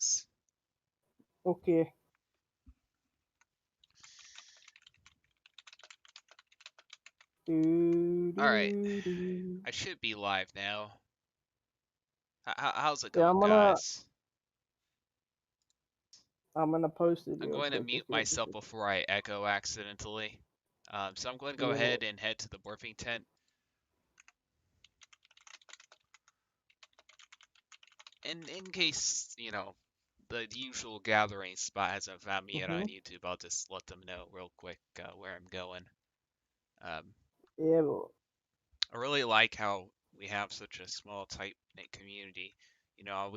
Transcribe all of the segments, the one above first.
seconds. Okay. Alright, I should be live now. How's it Yeah, going, guys? I'm gonna post it I'm real going to quick. mute myself before I echo accidentally. So I'm going to go ahead and head to the morphing tent. And in case, you know, the usual gathering spot hasn't found me yet on YouTube, I'll just let them know real quick where I'm going. Yeah, but I really like how we have such a small, tight-knit community. You know,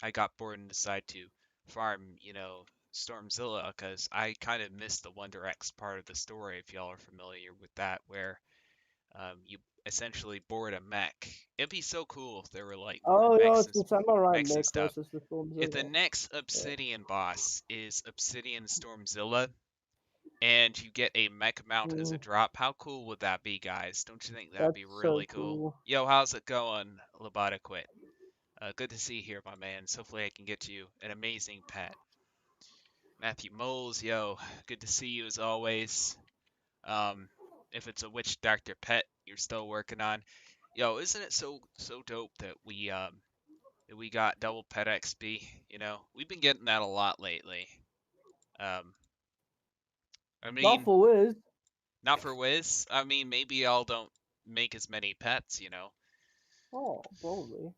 I got bored and decided to farm, you know, Stormzilla because I kind of missed the Wonder X part of the story, if y'all are familiar with that, where you essentially board a mech. It'd be so cool if there were like more it's the samurai mechs and mech stuff. versus the If the Stormzilla. next Obsidian boss is Obsidian Stormzilla, and you get a mech mount as a drop, how cool would that be, guys? Don't you think that'd be That's so really cool? cool. Yo, how's it going, Lobotoquit? Good to see you here, my man. Hopefully I can get you an amazing pet. Matthew Moles, yo, good to see you as always. If it's a witchdoctor pet you're still working on, yo, isn't it so dope that we got double pet XP? You know, we've been getting that a lot lately. I Not mean, for Wiz. not for Wiz. I mean, maybe y'all don't make as many pets, you know. Oh, probably.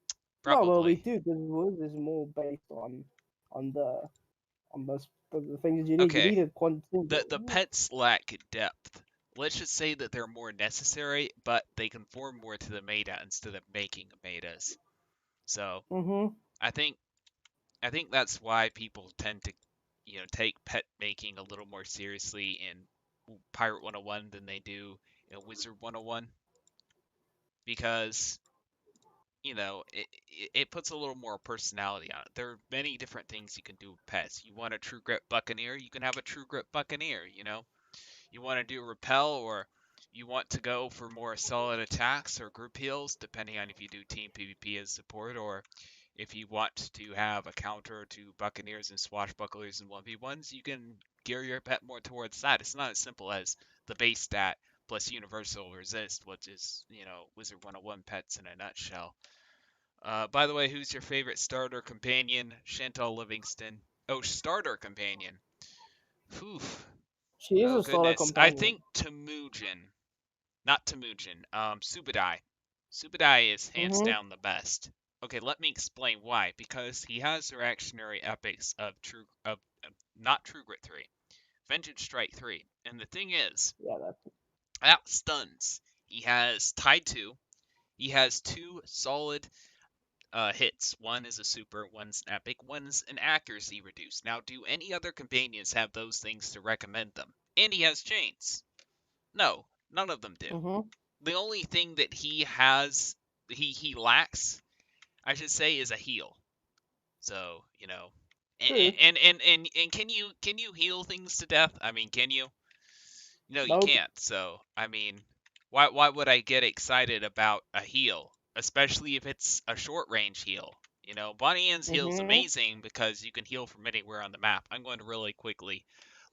No, well, we Probably. do because Wiz is more based on the on the things you need. You Okay. need a quantity. The pets lack depth. Let's just say that they're more necessary, but they conform more to the meta instead of making metas. So I think that's why people tend to, you know, take pet making a little more seriously in Pirate 101 than they do in Wizard 101 because you know, it puts a little more personality on it. There are many different things you can do with pets. You want a true grit buccaneer, you can have a true grit buccaneer, you know. You want to do repel or you want to go for more solid attacks or group heals, depending on if you do team PvP as support or if you want to have a counter to buccaneers and swashbucklers and 1v1s, you can gear your pet more towards that. It's not as simple as the base stat plus universal resist, which is, you know, Wizard 101 pets in a nutshell. By the way, who's your favorite starter companion? Chantal Livingston. Oh, starter companion. Whew. She is Oh a starter goodness. I companion. think Temujin. Not Temujin. Subadai. Subadai is hands down the best. Okay, let me explain why. Because he has the reactionary epics of not True Grit 3. Vengeance Strike 3. And the thing is, Yeah, that's that stuns. He has Tide 2. He has two solid hits. One is a super, one's an epic, one's an accuracy reduced. Now, do any other companions have those things to recommend them? And he has chains. No, none of them do. The only thing that he has, he lacks, I should say, is a heal. So you know, and can you heal things to death? I mean, can you? No, you nope. can't. So I mean, why would I get excited about a heal, especially if it's a short range heal? You know, Bonnie Ann's heal is amazing because you can heal from anywhere on the map. I'm going to really quickly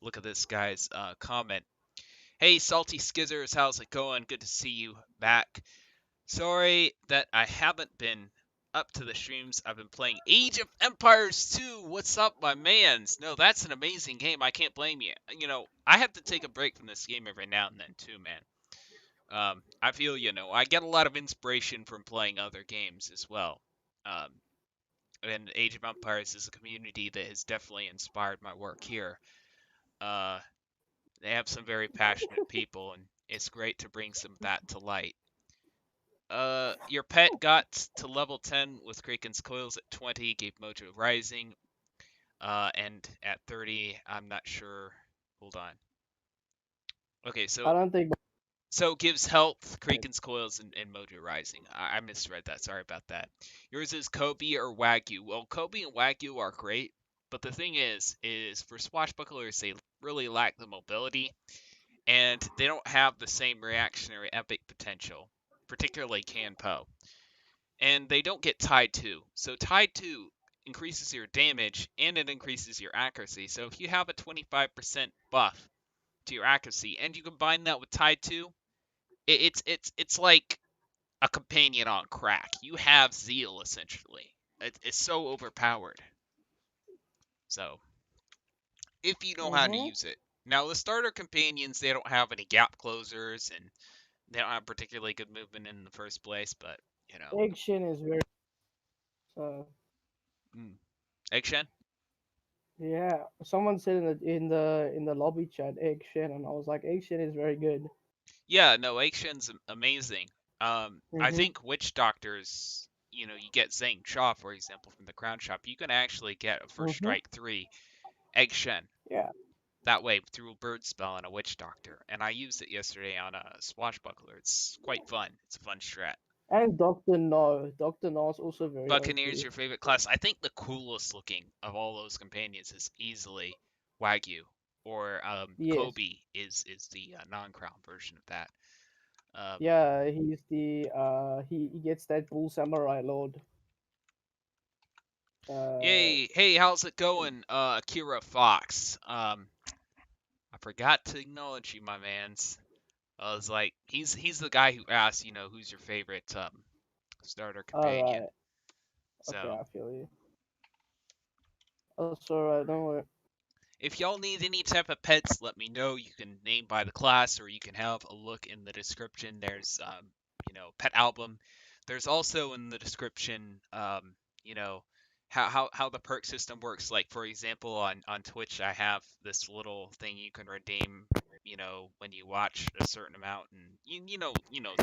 look at this guy's comment. Hey, Salty Skizzers, how's it going? Good to see you back. Sorry that I haven't been up to the streams. I've been playing Age of Empires 2. What's up, my mans? No, that's an amazing game. I can't blame you. You know, I have to take a break from this game every now and then, too, man. I feel, you know, I get a lot of inspiration from playing other games as well. Um, and Age of Empires is a community that has definitely inspired my work here. They have some very passionate people, and it's great to bring some of that to light. Your pet got to level 10 with Kraken's Coils at 20, gave Mojo Rising, and at 30, I'm not sure. Hold on. Okay, I don't think. so gives health, Kraken's Coils, and Mojo Rising. I misread that. Sorry about that. Yours is Kobe or Wagyu. Well, Kobe and Wagyu are great, but the thing is for swashbucklers, they really lack the mobility, and they don't have the same reactionary epic potential, particularly Kanpo. And they don't get Tide 2. So Tide 2 increases your damage and it increases your accuracy. So if you have a 25% buff to your accuracy and you combine that with Tide 2, it's like a companion on crack. You have Zeal essentially. It's so overpowered. So if you know how to Mhm. use it. Now the starter companions, they don't have any gap closers and they don't have particularly good movement in the first place, but you know. Egg Shin is very. So Mm. Egg Shen? yeah, someone said in the lobby chat Egg Shin, and I was like, Egg Shin is very good. Yeah, no, Egg Shen's amazing. I Mhm. think witch doctors, you get Zhang Shaw, for example, from the Crown Shop. You can actually get a first Mhm. strike 3 Egg Shen Yeah. that way through a bird spell and a witch doctor. And I used it yesterday on a swashbuckler. It's quite fun. It's a fun strat. And Doctor No. Doctor No is also very Buccaneer is OP. your favorite class. I think the coolest looking of all those companions is easily Wagyu, or Yes. Kobe is the non-crown version of that. Um, Yeah, he's the he gets that bull samurai lord. Uh Yay! Hey, how's it going, Akira Fox? I forgot to acknowledge you, my man's. I was like, he's the guy who asked, who's your favorite starter companion. alright. Okay, So I feel you. That's alright, don't worry. if y'all need any type of pets, let me know. You can name by the class, or you can have a look in the description. There's, pet album. There's also in the description, you know, how the perk system works. Like for example, on Twitch, I have this little thing you can redeem, when you watch a certain amount, and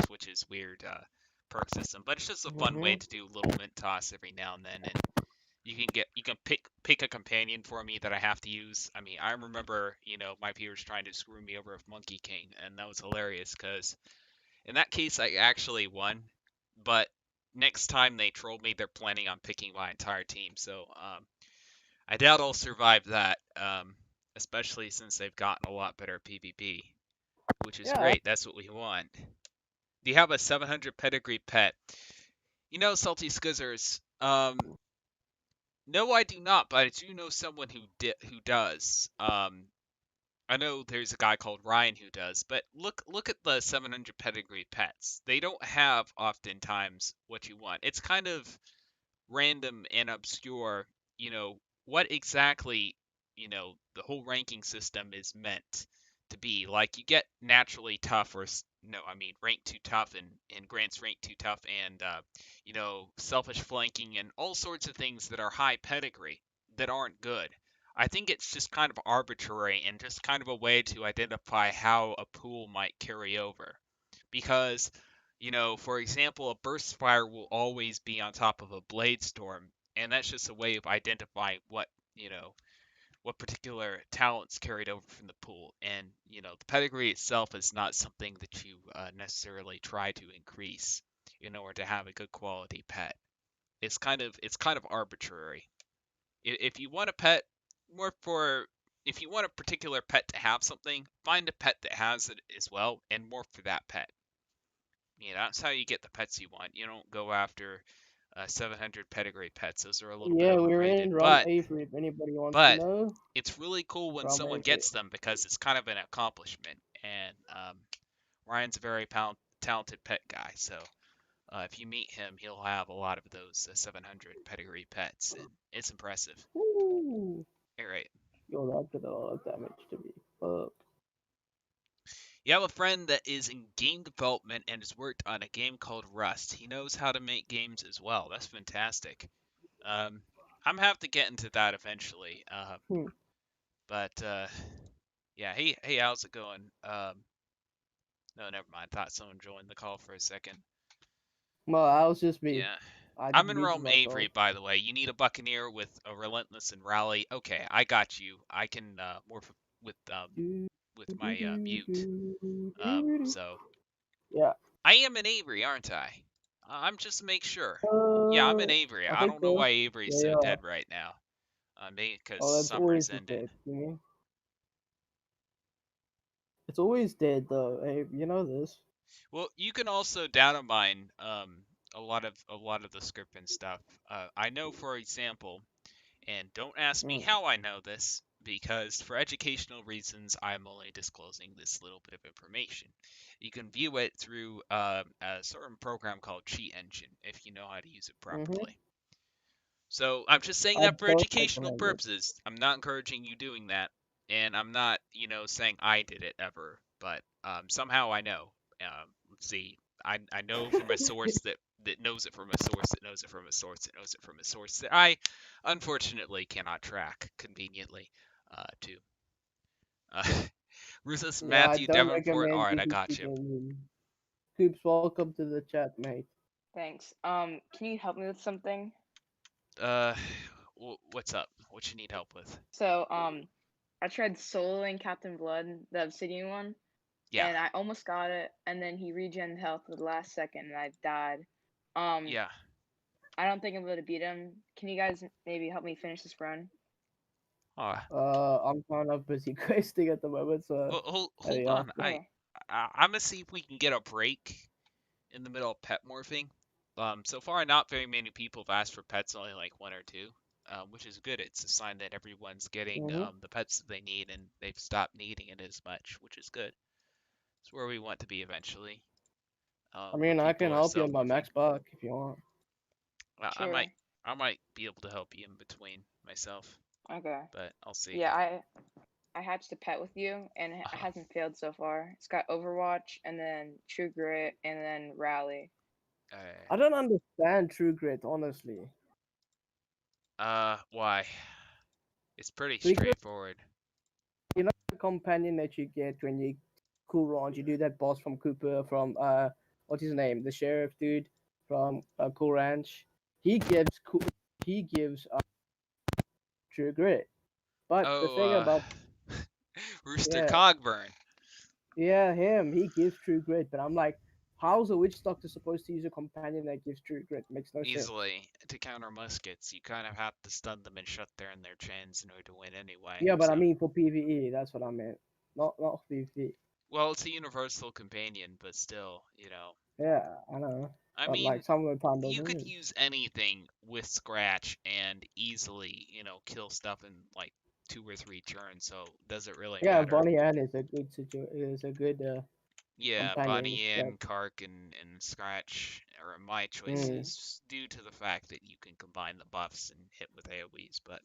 Twitch's weird perk system. But it's just a fun way Mhm. to do a little mint toss every now and then, and you can pick a companion for me that I have to use. I mean, I remember, my peers trying to screw me over with Monkey King, and that was hilarious because in that case I actually won. But next time they troll me, they're planning on picking my entire team. So I doubt I'll survive that. Especially since they've gotten a lot better PvP, which is Yeah. great. That's what we want. Do you have a 700 pedigree pet? Salty Skizzers. No, I do not, but I do know someone who does. I know there's a guy called Ryan who does, but look at the 700 pedigree pets. They don't have oftentimes what you want. It's kind of random and obscure, what exactly, the whole ranking system is meant to be. Like you get naturally tough or no, I mean rank too tough and grants rank too tough and selfish flanking and all sorts of things that are high pedigree that aren't good. I think it's just kind of arbitrary and just kind of a way to identify how a pool might carry over. Because for example, a burst fire will always be on top of a blade storm, and that's just a way of identifying what particular talents carried over from the pool. And the pedigree itself is not something that you necessarily try to increase in order to have a good quality pet. It's kind of arbitrary. If you want a pet more for if you want a particular pet to have something, find a pet that has it as well and morph for that pet. That's how you get the pets you want. You don't go after 700 pedigree pets. Those are a little bit Yeah, we're overrated. in Rum But Avery if anybody wants to but know. it's really cool when Rum someone Avery. gets them because it's kind of an accomplishment. And Ryan's a very talented pet guy. So if you meet him, he'll have a lot of those 700 pedigree pets, and it's impressive. Ooh. All right. Yo, that did a lot of damage to me. Fuck. You have a friend that is in game development and has worked on a game called Rust. He knows how to make games as well. That's fantastic. Um, I'm gonna have to get into that eventually. Hmm. But yeah. Hey, how's it going? No, never mind. Thought someone joined the call for a second. No, that was just me. Yeah. I I'm in muted Realm Avery, myself. by the way. You need a buccaneer with a relentless and rally. Okay, I got you. I can morph with um Do, with do, my do, mute. do, do, do. So Yeah. I am in Avery, aren't I? I'm just to make sure. Yeah, I'm in Avery. I I think don't know so. why Avery's Yeah, so yeah. dead right now. Maybe because Oh, that's always summer's the ended. dead. It's always dead though. Hey, you know this. Well, you can also data mine a lot of the script and stuff. I know, for example, And don't ask me how I know this, because for educational reasons, I'm only disclosing this little bit of information. You can view it through a certain program called Cheat Engine if you know how to use it properly. So I'm just saying I that for don't educational recommend it. purposes. I'm not encouraging you doing that, and I'm not, saying I did it ever. But somehow I know. Let's see. I know from a source that knows it from a source that knows it from a source that knows it from a source that I unfortunately cannot track conveniently. To Ruthless Yeah, I Matthew don't Davenport. All recommend right, I using got cheat you. engine. Coops, welcome to the chat, mate. Thanks. Can you help me with something? Uh, what's up? What you need help with? So, I tried soloing Captain Blood, the Obsidian one, Yeah. and I almost got it, and then he regen health at the last second, and I died. Yeah. I don't think I'm able to beat him. Can you guys maybe help me finish this run? I'm kind of busy questing at the moment, so Hold yeah. on. Okay. I'm gonna see if we can get a break in the middle of pet morphing. So far, not very many people have asked for pets, only like one or two, which is good. It's a sign that everyone's getting the pets that they need, and they've stopped needing it as much, which is good. It's where we want to be eventually. I mean, I can help you on my Self-morphing. max buck if you want. I Sure. might be able to help you in between myself, Okay. but I'll see. Yeah, I hatched a pet with you, and it hasn't failed so far. It's got Overwatch, and then True Grit, and then Rally. I don't understand True Grit, honestly. Why? It's pretty Because straightforward. you know the companion that you get when you cool ranch, you do that boss from Cooper from what's his name, the sheriff dude from Cool Ranch. He gives True Grit, but the thing Oh, about Rooster yeah Cogburn. yeah him, he gives True Grit, but I'm like, how's a witch doctor supposed to use a companion that gives True Grit? Makes no sense. Easily. To counter muskets, you kind of have to stun them and shut their in their chins in order to win anyway. Yeah, but I So, mean for PVE, that's what I meant, not PvP. well, it's a universal companion, but still, Yeah, I know, I but mean, like some of the time you doesn't could it? use anything with Scratch and easily, kill stuff in like 2 or 3 turns. So, does it really Yeah, matter? Bonnie Ann is a good Yeah, companion. Bunny But, and Kark and Scratch are my mm, choices due to the fact that you can combine the buffs and hit with AoEs, but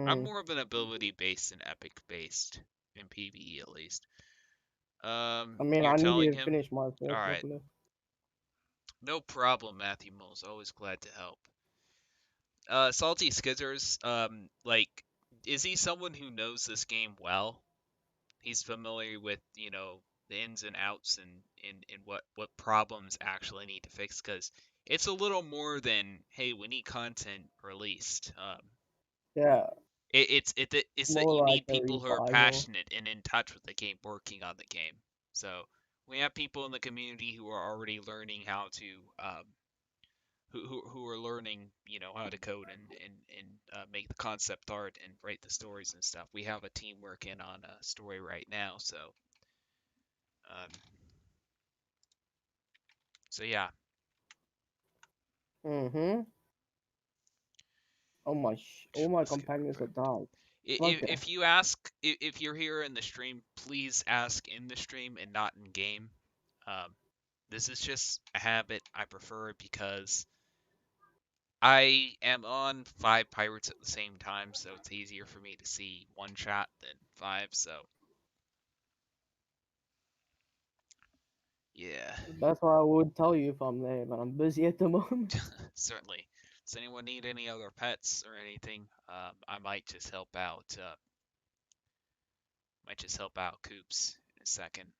I'm mm. more of an ability based and epic based in PvE at least. I mean, You're I need telling to him? finish my All first right, buckler. no problem, Matthew Moles. Always glad to help. Salty Skizzers, is he someone who knows this game well? He's familiar with, the ins and outs and what problems actually need to fix, because it's a little more than, hey, we need content released. Yeah, It's that more you like need a people who are revival. passionate and in touch with the game, working on the game. So we have people in the community who are already learning how to, who are learning, how to code and make the concept art and write the stories and stuff. We have a team working on a story right now, so um, yeah. Mm-hmm. All my companions are died. Okay. If you ask, if you're here in the stream, please ask in the stream and not in game. Um, this is just a habit I prefer because I am on 5 pirates at the same time, so it's easier for me to see one chat than 5. So yeah, That's why I would tell you if I'm there, but I'm busy at the moment. certainly. Does anyone need any other pets or anything? I might just help out. Might just help out Coops in a second.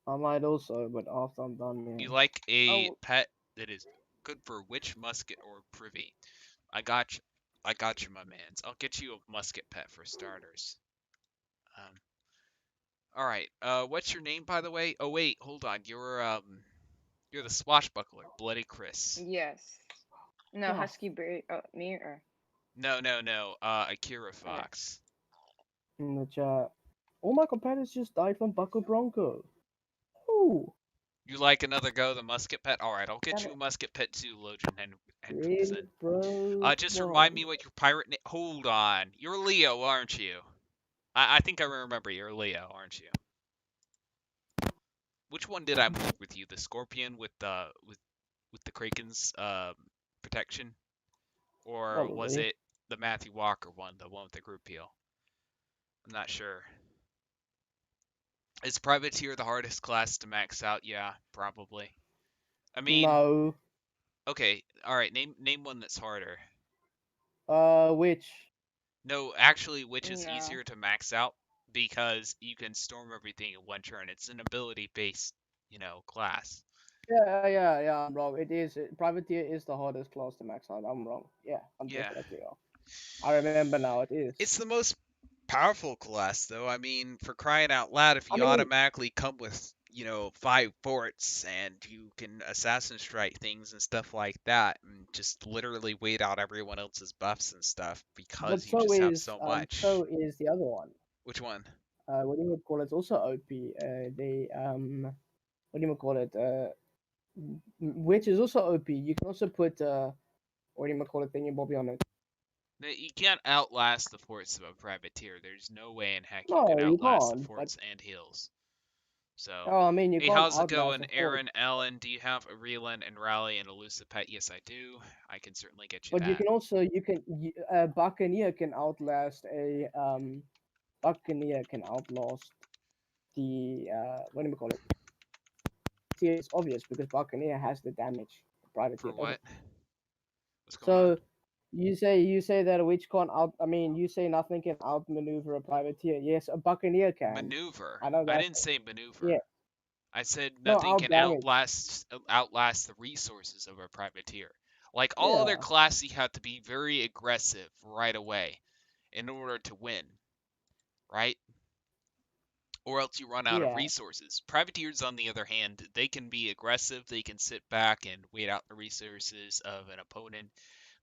I might also, but after I'm done, You yeah. like a Oh, pet that is good for witch, musket, or privy? I got you. I got you, my mans. I'll get you a musket pet for starters. Um, all right. What's your name, by the way? Oh wait, hold on. You're the swashbuckler, Bloody Chris. yes. No, Oh, Husky Berry. Oh, me or No, no, no. Akira okay. Fox. in the chat. All my companions just died from Buckle Bronco. Ooh. You like another go, the musket pet? All right, I'll get Damn you a it. musket pet too, Logan Really, Hendrickson. bro? Just Come remind on. me what your pirate name. Hold on, you're Leo, aren't you? I think I remember you're Leo, aren't you? Which one did I move with you? The Scorpion with the Kraken's protection, or was Probably. it the Matthew Walker one, the one with the group heal? I'm not sure. Is Privateer the hardest class to max out? Yeah, probably. I mean, No. okay, all right. Name one that's harder. Which? No, actually, which is No. easier to max out because you can storm everything in one turn. It's an ability-based, class. Yeah. I'm wrong. Privateer is the hardest class to max out. I'm wrong. Yeah, I'm Yeah. definitely wrong. I remember now. It is. It's the most powerful class, though. I mean, for crying out loud, if I you mean, automatically come with, 5 forts and you can assassin strike things and stuff like that, and just literally wait out everyone else's buffs and stuff but because you just have so much. so is the other one. Which one? What do you call it? It's also OP. What do you call it? Which is also OP. You can also put what do you call it? Thingy Bobby on it. You can't outlast the forts of a privateer. There's no way in heck you No, can you outlast the can't. But forts and heals. So, oh, I mean, you hey, can't how's it outlast going, the fort. Aaron, Ellen? Do you have a Reland and Rally and Elusive Pet? Yes, I do. I can certainly get you But you that. can also Buccaneer can outlast a Buccaneer can outlast the what do you call it? See, it's obvious because Buccaneer has the damage. For Privateer doesn't. what? What's going on? So you say that a witch can't out. I mean, you say nothing can outmaneuver a privateer. Yes, a Buccaneer can. Maneuver. I know I that. didn't say maneuver. Yeah. I said No, nothing out can damage. outlast the resources of a privateer. Like all other Yeah. classes, you have to be very aggressive right away in order to win, right? Or else you run out of Yeah. resources. Privateers, on the other hand, they can be aggressive. They can sit back and wait out the resources of an opponent.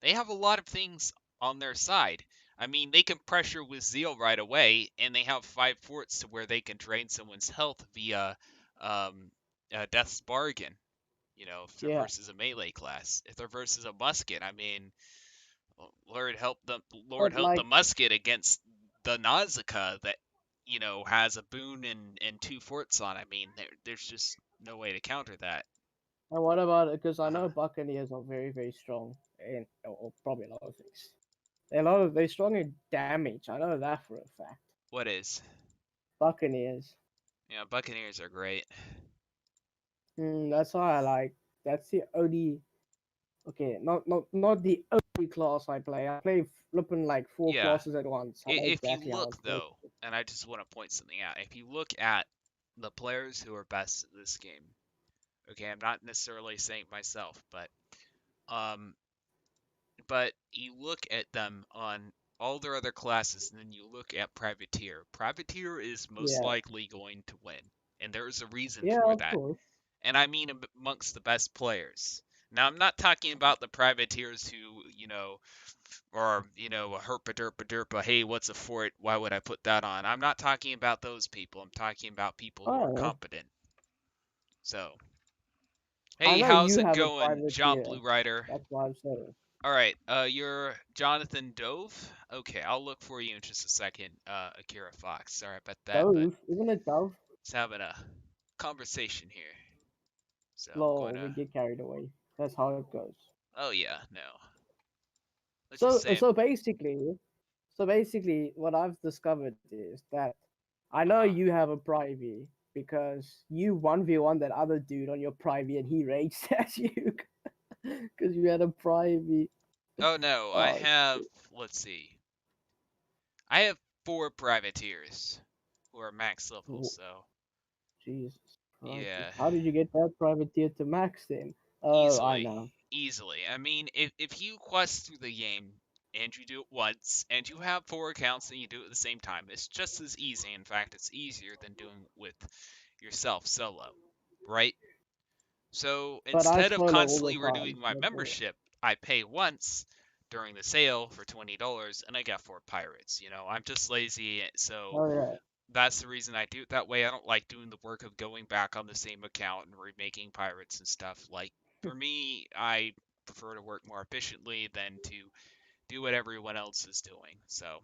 They have a lot of things on their side. I mean, they can pressure with zeal right away, and they have 5 forts to where they can drain someone's health via Death's Bargain. If they're Yeah. versus a melee class. If they're versus a musket, I mean, Lord help the But musket against the Nausicaa that has a boon and 2 forts on. I mean, there's just no way to counter that. and what about it? Because I Uh, know Buccaneers are very, very strong in or probably a lot of things. They're strong in damage. I know that for a fact. what is? Buccaneers. Yeah, Buccaneers are great. That's why I like. That's the only. Okay, not the only class I play. I play flipping like 4 Yeah. classes at once. I know If you exactly how look it goes. though, and I just want to point something out, if you look at the players who are best at this game, okay, I'm not necessarily saying myself, um, but you look at them on all their other classes, and then you look at Privateer. Privateer is most Yeah. likely going to win, and there's a reason Yeah, for of that. course. And I mean amongst the best players. Now, I'm not talking about the privateers who, or, a herpa derpa derpa, hey, what's a fort? Why would I put that on? I'm not talking about those people. I'm talking about people who are Oh, competent. So, I hey, know how's you it have a going, John privateer. Blue Rider? That's what I'm saying. All right, you're Jonathan Dove. Okay, I'll look for you in just a second, Akira Fox. Sorry about that, but Dove, isn't it Dove? just having a conversation here. So I'm going Lol, we to. get carried away. That's how it goes. Oh yeah, no. Let's just So say. basically, what I've discovered is that I know Uh-huh. you have a privy because you 1v1 that other dude on your privy and he raged at you because you had a privy. Oh no, I Oh, have. Let's see. I have 4 privateers who are max level. oh, So Jesus Christ. yeah, How did you get that privateer to max then? Oh, I easily, know. easily. I mean, if you quest through the game and you do it once, and you have 4 accounts and you do it at the same time, it's just as easy. In fact, it's easier than doing it with yourself solo, right? So But I instead of solo all the constantly time. renewing my That's all. membership, I pay once during the sale for $20 and I got 4 pirates. I'm just lazy, so Oh yeah. that's the reason I do it that way. I don't like doing the work of going back on the same account and remaking pirates and stuff. Like, for me, I prefer to work more efficiently than to do what everyone else is doing. So,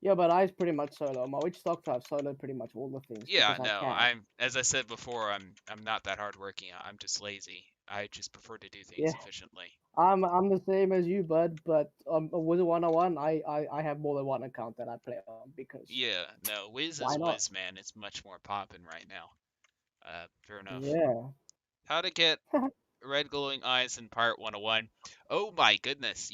Yeah, but I pretty much solo. My witchdoctor I've soloed pretty much all the things yeah, because I no, can. as I said before, I'm not that hardworking. I'm just lazy. I just prefer to do things Yeah, efficiently. I'm the same as you, bud. But with a 101, I have more than one account that I play on because Yeah, no, Wiz why is not? Wiz, man. It's much more poppin' right now. Fair enough. Yeah, How to get red glowing eyes in Pirate 101. Oh my goodness,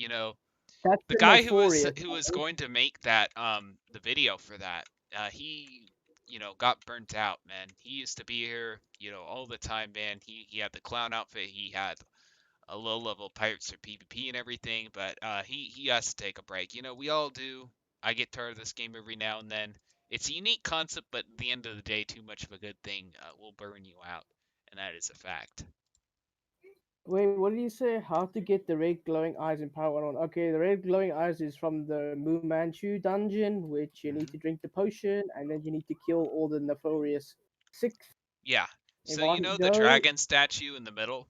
that's the the guy notorious. who was going to make that the video for that, he got burnt out, man. He used to be here, all the time, man. He had the clown outfit, he had a low level pirates or PvP and everything, but he has to take a break. We all do. I get tired of this game every now and then. It's a unique concept, but at the end of the day, too much of a good thing will burn you out, and that is a fact. Wait, what did you say? How to get the red glowing eyes in Power 101? Okay, the red glowing eyes is from the Mu Manchu dungeon, which you need to Hmm. drink the potion, and then you need to kill all the nefarious six Yeah. in So one the go. dragon statue in the middle?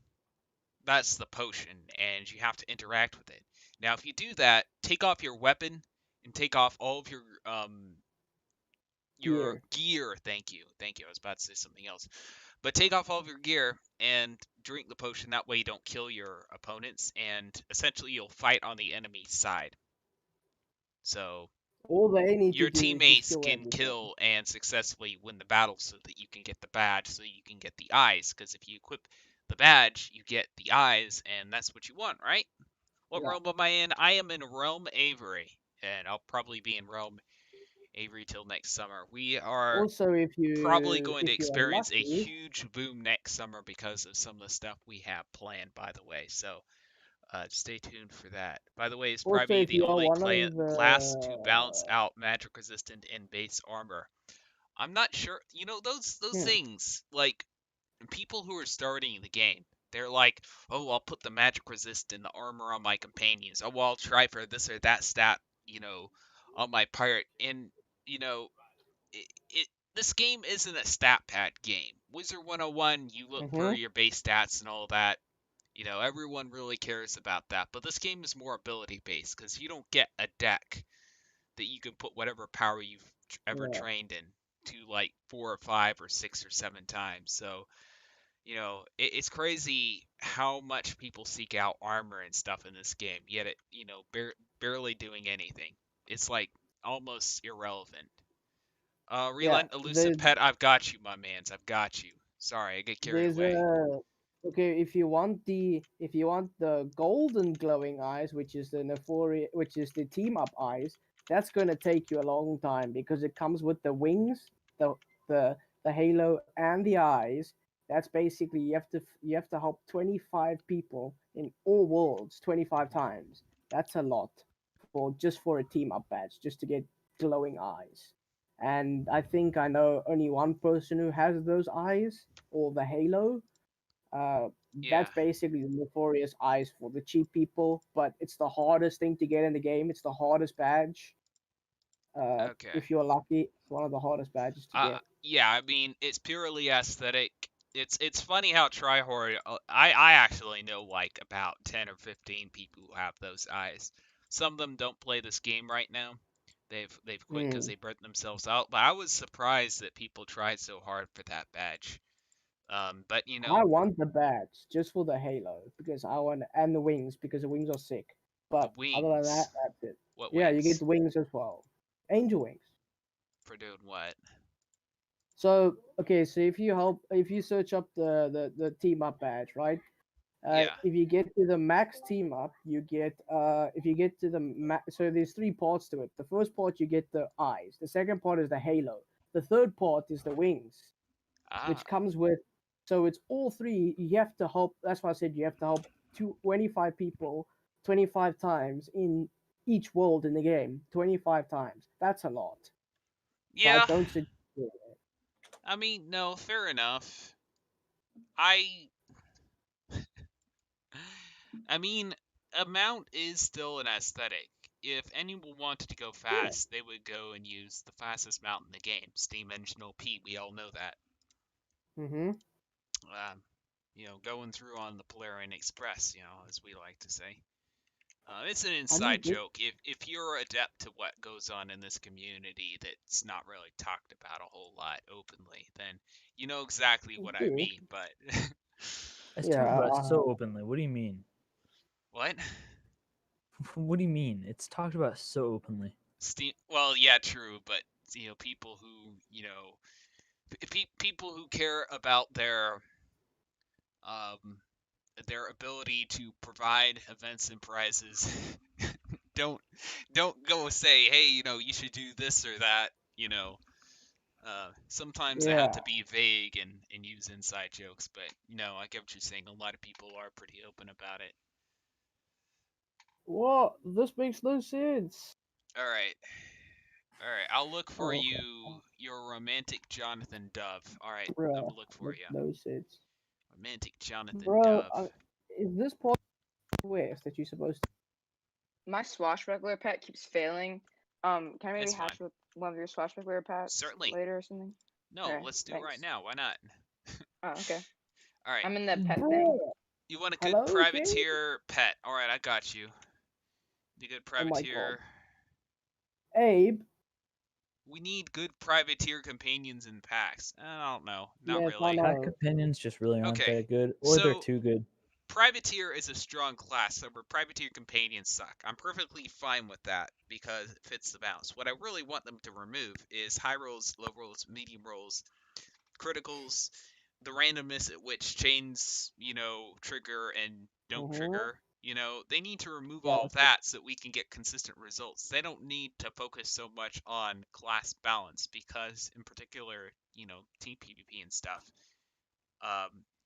That's the potion, and you have to interact with it. Now, if you do that, take off your weapon and take off all of your Gear. gear. Thank you. I was about to say something else, but take off all of your gear and drink the potion. That way, you don't kill your opponents, and essentially, you'll fight on the enemy side. So All they need to your do is just teammates kill can everything. kill and successfully win the battle so that you can get the badge, so you can get the eyes. Because if you equip the badge, you get the eyes, and that's what you want, right? What Yeah. realm am I in? I am in Realm Avery, and I'll probably be in Realm Avery till next summer. We are Also, probably going to if you are experience a lucky, huge boom next summer because of some of the stuff we have planned, by the way. So stay tuned for that. By the way, it's also probably if the you are only one of class to balance the out magic resistant and base armor. I'm not sure. Those hmm, things, like people who are starting the game, they're like, oh, I'll put the magic resist and the armor on my companions. Oh, well, I'll try for this or that stat, on my pirate. And you know, this game isn't a stat pad game. Wizard 101, you look for hmm, your base stats and all that. Everyone really cares about that. But this game is more ability based because you don't get a deck that you can put whatever power you've ever yeah, trained in to like 4 or 5 or 6 or 7 times. So, it's crazy how much people seek out armor and stuff in this game, yet it, barely doing anything. It's like almost irrelevant. yeah. Relent elusive pet, I've got you, my mans. I've got you. Sorry, I get carried There's away. a okay. If you want the golden glowing eyes, which is the nefarious, which is the team up eyes, that's gonna take you a long time because it comes with the wings, the the the halo and the eyes. That's basically you have to help 25 people in all worlds 25 Mhm. times. That's a lot for just for a team up badge just to get glowing eyes. And I think I know only one person who has those eyes or the halo. Uh, Yeah. that's basically the notorious eyes for the cheap people, but it's the hardest thing to get in the game. It's the hardest badge. Okay. If you're lucky, it's one of the hardest badges to get. Yeah, I mean, it's purely aesthetic. It's funny how Tryhard. I actually know like about 10 or 15 people who have those eyes. Some of them don't play this game right now. They've quit because Mm. they burnt themselves out. But I was surprised that people tried so hard for that badge. But I want the badge just for the halo because I want and the wings because the wings are sick. the But other than that, wings. that's it. What Yeah, you get wings? the wings as well. Angel wings. For doing what? So okay, so if you search up the team up badge, right? Yeah. If you get to the max team up, you get if you get to the so there's three parts to it. The first part you get the eyes. The second part is the halo. The third part is the wings, Ah. which comes with. So it's all three. You have to help. That's why I said you have to help 25 people 25 times in each world in the game. 25 times. That's a lot. So I Yeah. don't suggest doing it. I mean, no, fair enough. I I mean, amount is still an aesthetic. if anyone wanted to go fast, they would go and use the fastest mount in the game, Steam Engine OP. We all know that. Mm-hmm. Going through on the Polarian Express, as we like to say. It's an I mean, inside joke. If you're adept to what goes on in this community that's not really talked about a whole lot openly, then you know exactly what I mean. But It's Yeah, talked about so openly. What do you mean? what? What do you mean? It's talked about so openly. Steam. Well, yeah, true. But people who people who care about their ability to provide events and prizes don't go say, hey, you should do this or that. Sometimes I have to be vague and use inside jokes, but I get what you're saying. A lot of people are pretty open about it. What? This makes no sense. All right. I'll look for Okay. you, your romantic Jonathan Dove. All right, Bruh, I'm gonna look for makes you. no sense. Romantic Jonathan Bro, Dove. is this part of the West that you're supposed to? My swashbuckler pet keeps failing. Can I maybe It's hatch fine. with one of your swashbuckler pets Certainly. later or something? No, Okay, let's do it right thanks. now. Why not? Oh, okay. All right. I'm in the pet thing. Bruh, You want a good hello, privateer pet? All right, I got you. The good Oh my privateer. Abe. We need good privateer companions in packs. I don't know. Not Yes, really. I Pack know. companions just really aren't Okay, that good, or they're so- too good. Privateer is a strong class, so where privateer companions suck. I'm perfectly fine with that because it fits the balance. What I really want them to remove is high rolls, low rolls, medium rolls, criticals, the randomness at which chains, trigger and don't trigger. They need to remove all of that so that we can get consistent results. They don't need to focus so much on class balance because, in particular, team PvP and stuff,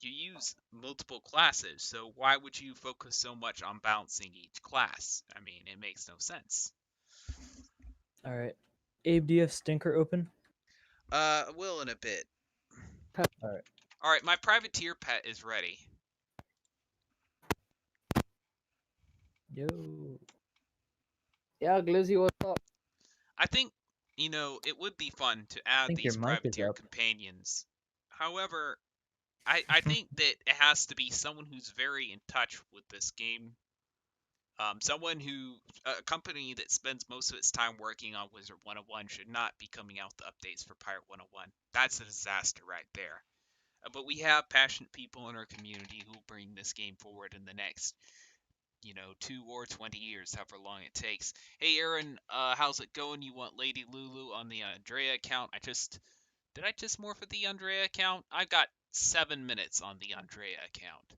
you use multiple classes, so why would you focus so much on balancing each class? I mean, it makes no sense. All right, Abe, do you have Stinker open? I will in a bit. All right. All right, my privateer pet is ready. Yo. Yeah, Glizzy, what's up? I think, it would be fun to add think these your mic is privateer up. companions. However, I think that it has to be someone who's very in touch with this game. A company that spends most of its time working on Wizard 101 should not be coming out with updates for Pirate 101. That's a disaster right there. But we have passionate people in our community who will bring this game forward in the next, 2 or 20 years, however long it takes. Hey, Aaron, how's it going? You want Lady Lulu on the Andrea account? Did I just morph at the Andrea account? I've got 7 minutes on the Andrea account.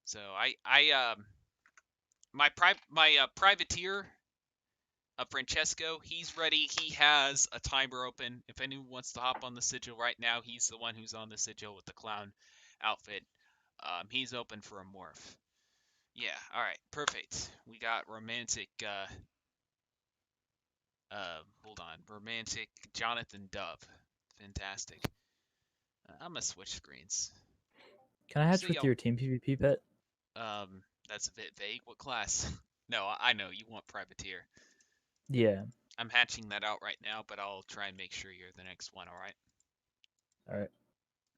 So my privateer, Francesco, he's ready. He has a timer open. If anyone wants to hop on the sigil right now, he's the one who's on the sigil with the clown outfit. He's open for a morph. Yeah, all right, perfect. We got romantic. Hold on, romantic Jonathan Dove. Fantastic. I'm gonna switch screens. Can I hatch So, with your team PvP pet? That's a bit vague. What class? No, I know you want privateer. Yeah. I'm hatching that out right now, but I'll try and make sure you're the next one, alright? All right.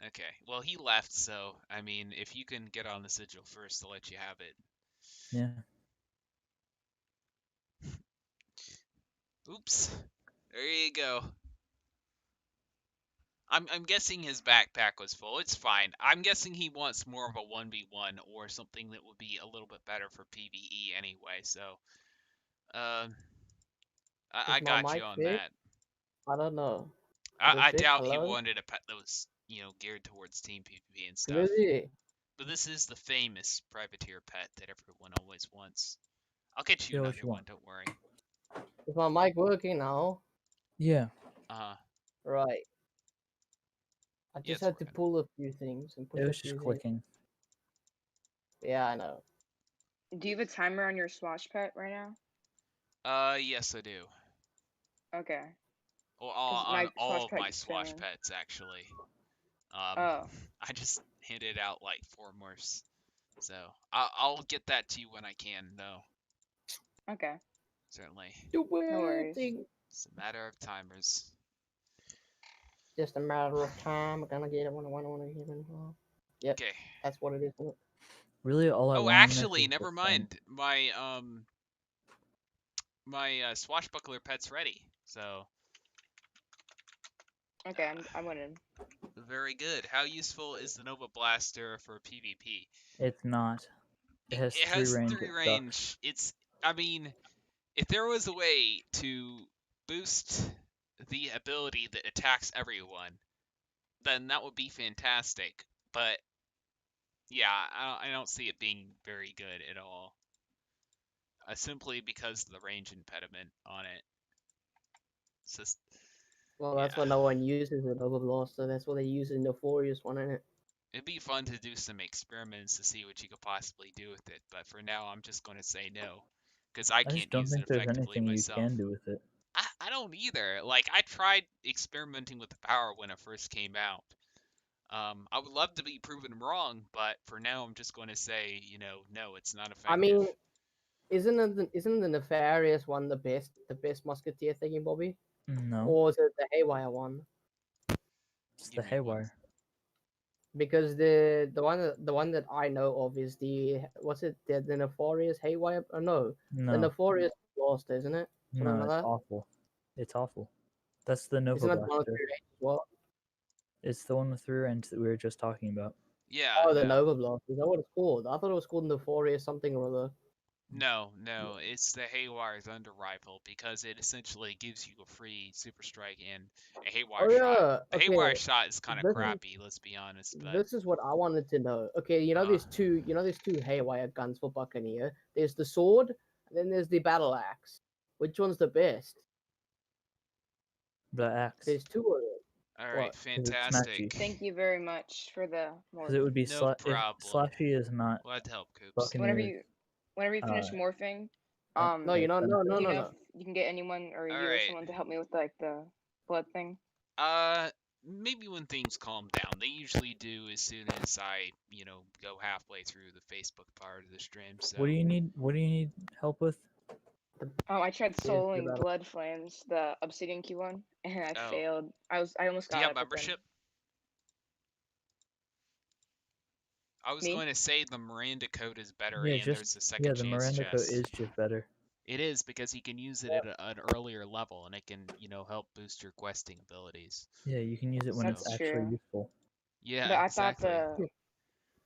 Okay, well, he left, so, I mean, if you can get on the sigil first, I'll let you have it. Yeah. Oops. There you go. I'm guessing his backpack was full. It's fine. I'm guessing he wants more of a 1v1 or something that would be a little bit better for PvE anyway, so... I got you on that. I don't know. I Glizzy, doubt he hello? wanted a pet that was, geared towards team PvP and stuff. Glizzy, But this is the famous privateer pet that everyone always wants. I'll get you Yeah, what another you one, want? don't worry. is my mic working now? Yeah. Right. I Yeah, just it's had to working. pull a few things and push It a was few just things. clicking. Yeah, I know. Do you have a timer on your swash pet right now? Yes, I do. Okay. Well, 'Cause on my all swash of pet my keeps swash failing. pets, actually. Oh. I just handed out like 4 morphs. So, I'll get that to you when I can, though. Okay. Certainly. Do No worries. thing. It's a matter of timers. Just a matter of time. I'm gonna get it when I want to get it. Yep, Okay. that's what it is. Isn't it? Really, all I Oh, want in this actually, is never the thing. mind. My swashbuckler pet's ready. So Okay, I'm winning. very good. How useful is the Nova Blaster for PvP? It's not. It has It 3 has range. 3 It range. sucks. I mean, if there was a way to boost the ability that attacks everyone, then that would be fantastic. But yeah, I don't see it being very good at all. Simply because of the range impediment on it. It's just, Well, yeah. that's what no one uses in Overblast, so that's what they use in the Furious one, isn't it? It'd be fun to do some experiments to see what you could possibly do with it, but for now, I'm just going to say no. Because I I just can't don't use it think there's effectively anything you myself. can do with it. I don't either. Like, I tried experimenting with the power when it first came out. I would love to be proven wrong, but for now, I'm just going to say, no, it's not effective. I mean, isn't the Nefarious one the best musketeer thingy, Bobby? No, Or is it the Haywire one? it's the Give me one. Haywire. Because the one that I know of is the the Nefarious Haywire? Oh, no, the No, Nefarious Blaster, isn't it? Something no, like it's that? awful. It's awful. That's the Nova Isn't that the one with Blaster. 3 range as well? It's the one with 3 range that we were just talking about. Yeah, Oh, the no. Nova Blaster. Is that what it's called? I thought it was called Nefarious something or other. No, it's the Haywire's under rival because it essentially gives you a free super strike and a Haywire Oh shot. yeah, The okay. Haywire shot is kind of This is crappy, let's be honest, but this is what I wanted to know. Okay, there's two Haywire guns for Buccaneer. There's the sword, and then there's the battle axe. Which one's the best? The axe. There's 2 of them. all right, What? it's fantastic. smatchy. Thank you very much for the Because it would be No problem. Slashy is not Glad to help, Coops. Buccaneer. Whenever you finish morphing, No, you're not. No, do no, you no, know no. if you can get anyone or you or Alright. someone to help me with like the blood thing? Maybe when things calm down. They usually do as soon as I, go halfway through the Facebook part of the stream. So What do you need? What do you need help with? I tried the soloing battle. Blood Flames, the Obsidian key one, and I Oh. failed. I almost Do got you have it. but then- membership? I was Me? going to say the Miranda code is better, Yeah, and there's a second yeah, the chance Miranda code chest. is just better. It is because he can use it at an earlier level, and it can, help boost your questing abilities. Yeah, you can use it when That's it's actually true. useful. Yeah, But exactly. I thought the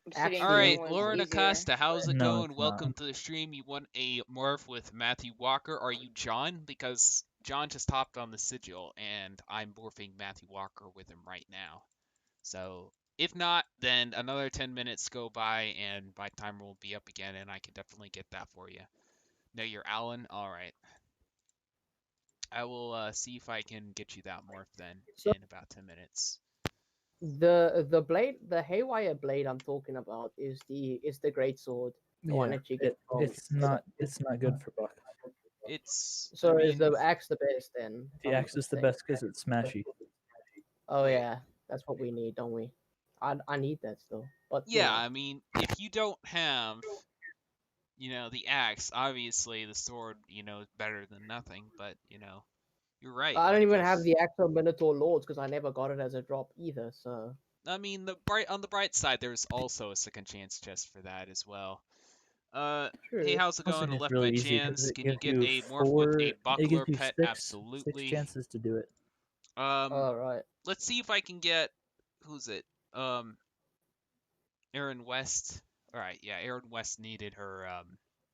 Obsidian Actually, All key right, one was Lauren easier. Acosta, how's it No, going? it's not. Welcome to the stream. You want a morph with Matthew Walker? Are you John? Because John just hopped on the sigil, and I'm morphing Matthew Walker with him right now. So if not, then another 10 minutes go by, and my timer will be up again, and I can definitely get that for you. No, you're Alan? All right. I will see if I can get you that morph then in about 10 minutes. The blade, the Haywire blade I'm talking about is the great sword. The one that you get from. It's not good for Buck. It's. So I mean, is the axe the best then? The axe is the best because it's smashy. Oh Wait. yeah, that's what we need, don't we? I need that still. But yeah, I mean, if you don't have, the axe, obviously the sword, is better than nothing, but, you're right. I don't like, even have the actual Minotaur Lords because I never got it as a drop either. So I mean, on the bright side, there's also a second chance chest for that as well. true. Hey, how's it Also, going? it's Left really by easy chance? because it Can you gives get you a morph with a it buckler gives you pet? six Absolutely. chances to do it. All right. Let's see if I can get who's it? Aaron West. All right, yeah, Aaron West needed her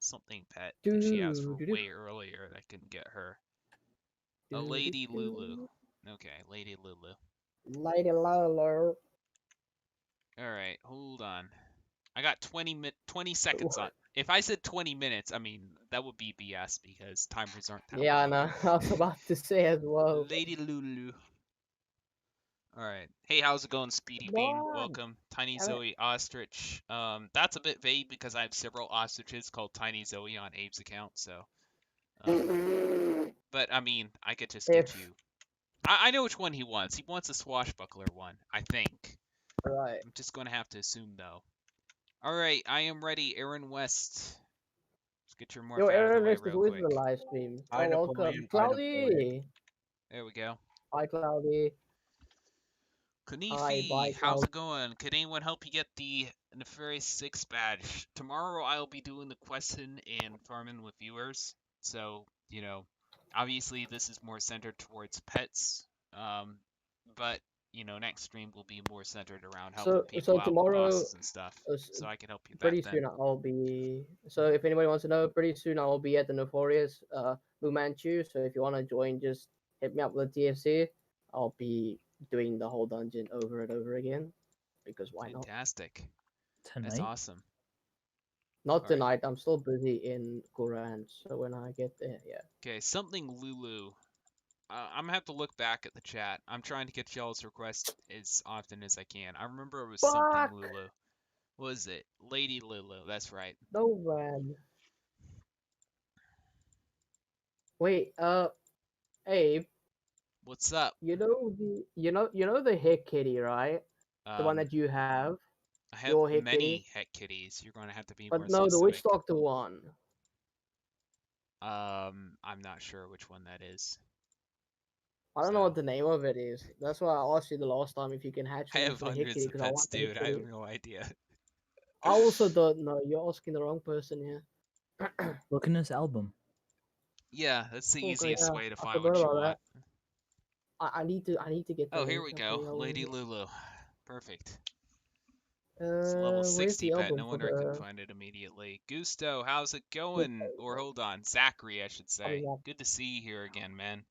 something pet that she asked for way earlier. And I couldn't get her. A Lady Lulu. Okay, Lady Lulu. Lady Lulu. All right, hold on. I got 20 seconds on. If I said 20 minutes, I mean that would be BS because timers aren't that Yeah, I long. know. I was about to say as well. Lady Lulu. Alright. Hey, how's it going, Speedy Bean? Welcome. Tiny Zoe Ostrich. That's a bit vague because I have several ostriches called Tiny Zoe on Abe's account, so. But, I mean, I could just get you. I know which one he wants. He wants a swashbuckler one, I think. Right. I'm just going to have to assume, though. Alright, I am ready. Aaron West. Let's get your Yo, morph out of the way Aaron, real who is quick. the live stream? Hi, Oh, welcome. Napoleon. Hi, Cloudy! There we go. Hi, Cloudy. Hi, Kanifi, bye, how's Cloudy. it going? Could anyone help you get the Nefarious 6 badge? Tomorrow I'll be doing the question and farming with viewers. So, you know, obviously this is more centered towards pets. But, you know, next stream will be more centered around helping people So out with tomorrow, bosses and stuff. So I can help you with pretty that then. soon I'll be. So if anybody wants to know, pretty soon I will be at the Notorious Fu Manchu. So if you want to join, just hit me up with the TFC. I'll be doing the whole dungeon over and over again. Because why not? Fantastic. Tonight? That's awesome. Not Alright. tonight. I'm still busy in Quran. So when I get there, yeah. Okay, something Lulu. I'm gonna have to look back at the chat. I'm trying to get y'all's requests as often as I can. I remember it was Fuck! something Lulu. What was it? Lady Lulu, that's right. No man. Wait, Abe, What's up? you know the Hick Kitty, right? The one Um, that you have, I have your Hick many Kitty. het kitties. You're gonna have to be more But no, the specific. Witchdoctor one. I'm not sure which one that is. I don't know So, what the name of it is. That's why I asked you the last time if you can hatch I one have for the Hick hundreds Kitty of because I pets, want the Hick dude. I have Kitty. no idea. I also don't know. You're asking the wrong person here. Look in this album. Yeah, that's the Okay, easiest yeah, way to I find forgot what you about want. that. I need to get the Oh, here link. we Okay, go. I'll- Lady Lulu. Perfect. It's a level where's 60 the pet. album No for wonder I couldn't the? find it immediately. Gusto, how's it going? Or hold on, Zachary, I should say. Coming up. Good to see you here again, man.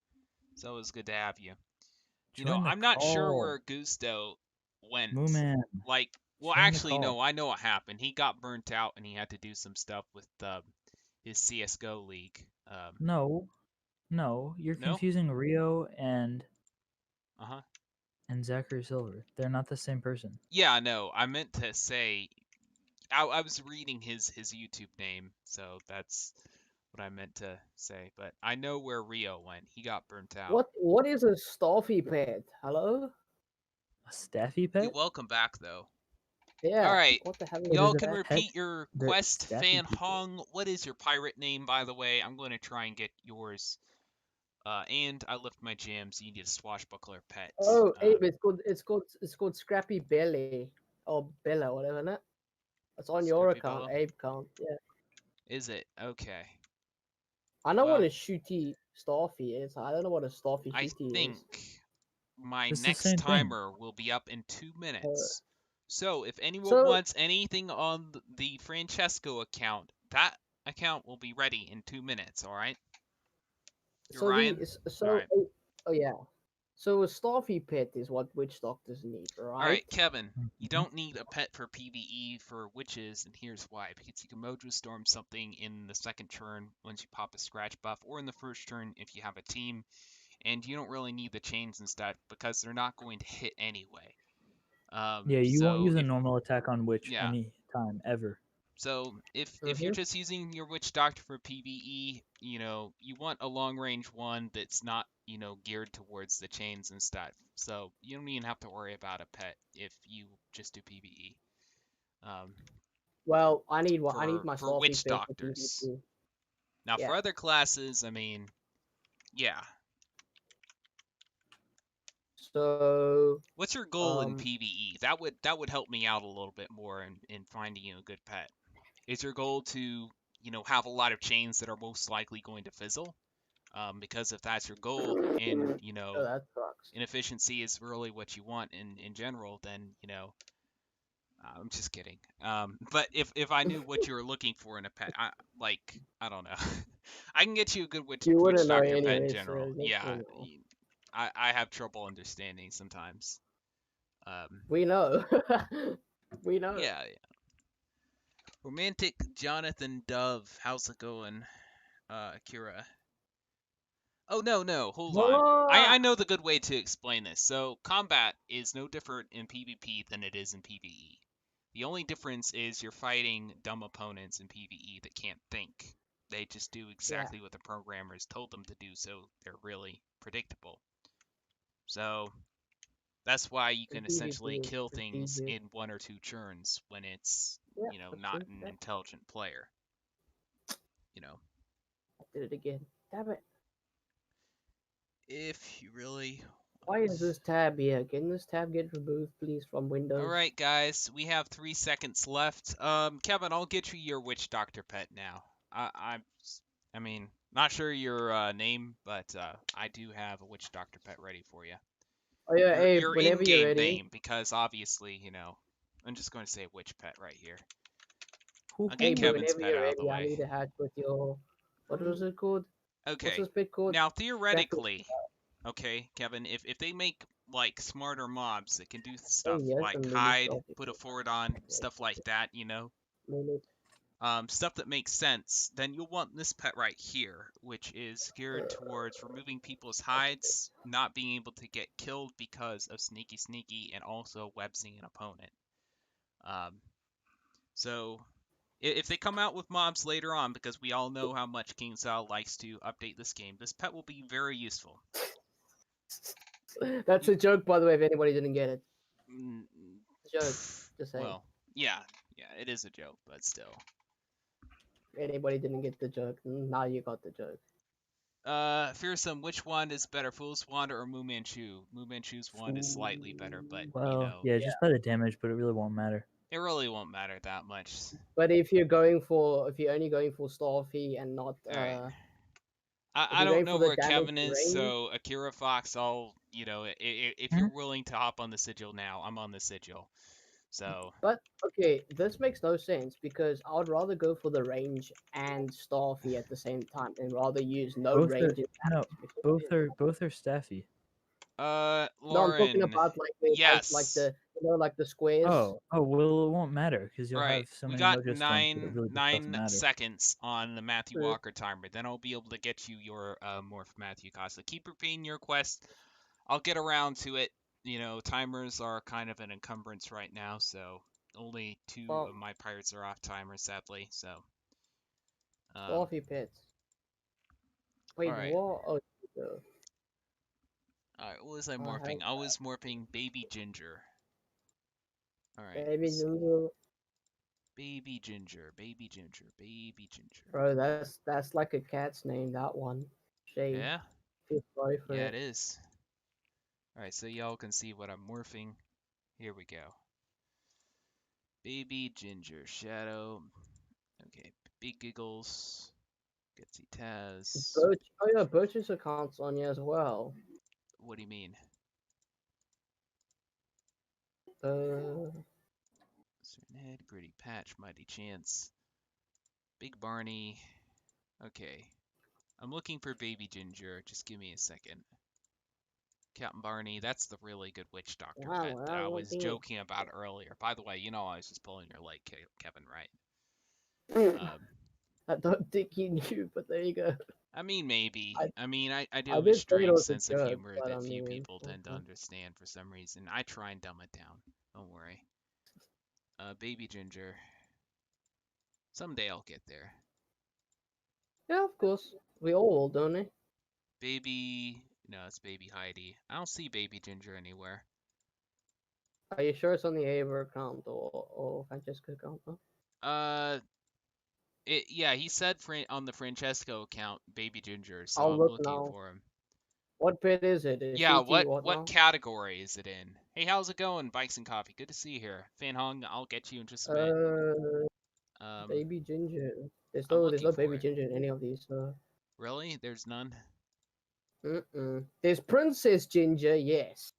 It's always good to have you. You Join know, the I'm not sure call. where Gusto went. Moo man. Like, well, Join the actually, no, call. I know what happened. He got burnt out and he had to do some stuff with his CS:GO league. No. No, you're No? confusing Rio and Uh-huh. Zachary Silver. They're not the same person. Yeah, no, I meant to say I was reading his YouTube name, so that's what I meant to say. But I know where Rio went. He got burnt out. What is a Staffy pet? Hello? A Staffy You're pet? welcome back, though. Yeah. All right. What the hell is What Y'all is can that? repeat your The quest, Staffy Fan people. Hong. What is your pirate name, by the way? I'm going to try and get yours. And I left my gym, so you need a swashbuckler pet. Oh, Abe, it's called Scrappy Belly or Bella, whatever, isn't it? It's on your Scrappy account, Bello? Abe account. Yeah. Is it? Okay. I know what Well, a shooty Staffy is. I don't know what a Staffy I shooty think is. my It's the next same thing. timer will be up in 2 minutes. So if anyone So- wants anything on the Francesco account, that account will be ready in 2 minutes, alright? You're Ryan? Alright. Oh yeah. So a Staffy pet is what witch doctors need, right? Alright, Kevin, you Mhm. don't need a pet for PvE for witches, and here's why. Because you can Mojo Storm something in the second turn once you pop a scratch buff, or in the first turn if you have a team, and you don't really need the chains and stuff because they're not going to hit anyway. Yeah, you won't So use a if- normal attack on Witch Yeah. any time, ever. So if you're just using your witchdoctor for PvE, you know, you want a long range one that's not, you know, geared towards the chains and stuff. So you don't even have to worry about a pet if you just do PvE. Well, I need one. I need my for Staffy witch pet for doctors. PvP. Now Yeah. for other classes, I mean, yeah. So What's your goal in Um, PvE? That would help me out a little bit more in finding you a good pet. Is your goal to, you know, have a lot of chains that are most likely going to fizzle? Because if that's your goal, and you know, oh, that sucks. inefficiency is really what you want in general, then you know, I'm just kidding. But if I knew what you were looking for in a pet, I don't know, I can get you a good witch You wouldn't know doctor pet in anyway, so general. just, Yeah, you know. I have trouble understanding sometimes. We know. We know. Yeah. Romantic Jonathan Dove, how's it going, Akira? Oh no, hold on. I know the good way to explain this. So combat is no different in PvP than it is in PvE. The only difference is you're fighting dumb opponents in PvE that can't think. They just do exactly what the programmers told them to do, so they're really predictable. So that's why you can essentially PvP is kill things strategic. in 1 or 2 turns when it's, Yeah, you know, that's not true, an yeah. intelligent player. you know, I did it again. Damn it. if you really Why want. is this tab here? Can this tab get removed, please, from Windows? All right, guys, we have 3 seconds left. Kevin, I'll get you your witch doctor pet now. I mean, not sure your name, but I do have a witch doctor pet ready for you. Oh yeah, Abe, Your whenever you're in-game ready. name, because obviously, you know, I'm just going to say witch pet right here. Who I'll get Abe, cares? Kevin's whenever pet you're out of the ready, I way. need a hatch with your... What was it called? What's Okay. this bit called? Now, theoretically, okay, Kevin, if they make like smarter mobs that can do stuff yes, like and mini hide, selfie. put a fort on, stuff like that, you know, Minute. stuff that makes sense, then you'll want this pet right here, which is geared towards removing people's hides, not being able to get killed because of sneaky, and also websing an opponent. So if they come out with mobs later on, because we all know how much King Sal likes to update this game, this pet will be very useful. That's a joke, by the way, if anybody didn't get it. Mm, Joke. Just saying. Well, yeah, it is a joke, but still. Anybody didn't get the joke, now you got the joke. Fearsome, which wand is better, Fool's Wand or Mu Manchu? Mu Manchu's wand is slightly better, but you Well, know, yeah, just by the damage, but it really won't matter. it really won't matter that much. But if you're only going for Starfy and not Alright. if I you're don't going know for the where damage Kevin is, range, so Akira Fox, you know, if you're willing to hop on the sigil now, I'm on the sigil. So. but okay, this makes no sense because I would rather go for the range and Starfy at the same time and rather use no Both are range and no, damage. because- both are staffy. No, I'm talking Lauren, about like the yes. like the squares. Oh, well, it won't matter because you'll Right. have so We many got mojo stones that it really just doesn't 9 matter. seconds on the Matthew Sure. Walker timer. Then I'll be able to get you your Morph Matthew Costa. Keep repeating your quest. I'll get around to it. You know, timers are kind of an encumbrance right now, so only 2 Well, of my pirates are off timers, sadly. So. Starfy pits. Wait, Alright. what? Oh, no. Alright, what was I I morphing? have I was morphing Baby Ginger. Alright. baby ginger. Baby Ginger, Baby Ginger, Baby Ginger. Bro, that's like a cat's name. That one. Shade. Yeah? Feel sorry for Yeah, it. it is. Alright, so y'all can see what I'm morphing. Here we go. Baby Ginger, Shadow. Okay, Big Giggles. Getsy Taz. Birch. Oh yeah, Birch's account's on here as well. What do you mean? Certain Head, Gritty Patch, Mighty Chance. Big Barney. Okay. I'm looking for Baby Ginger. Just give me a second. Captain Barney, that's the really good witch doctor Wow, pet that I what was do you- joking about earlier. By the way, you know I was just pulling your leg, Kevin, right? I don't think you knew, but there you go. I mean, maybe. I mean, I do I have a did think it strange was a sense of joke, humor but that I few mean, people tend to understand for some reason. I try and dumb it down. Don't worry. Baby Ginger. Someday I'll get there. Yeah, of course. We all will, don't we? Baby... No, it's Baby Heidi. I don't see Baby Ginger anywhere. Are you sure it's on the Aver account or Francesco account? Huh? Yeah, he said on the Francesco account, Baby Ginger, so I'll I'm look looking now. for him. What pit is it? Is Yeah, CT what now? category is it in? Hey, how's it going, Bikes and Coffee? Good to see you here. Fan Hung, I'll get you in just a bit. Baby Ginger. There's I'm no looking Baby for it. Ginger in any of these. Really? There's none? There's Princess Ginger, yes.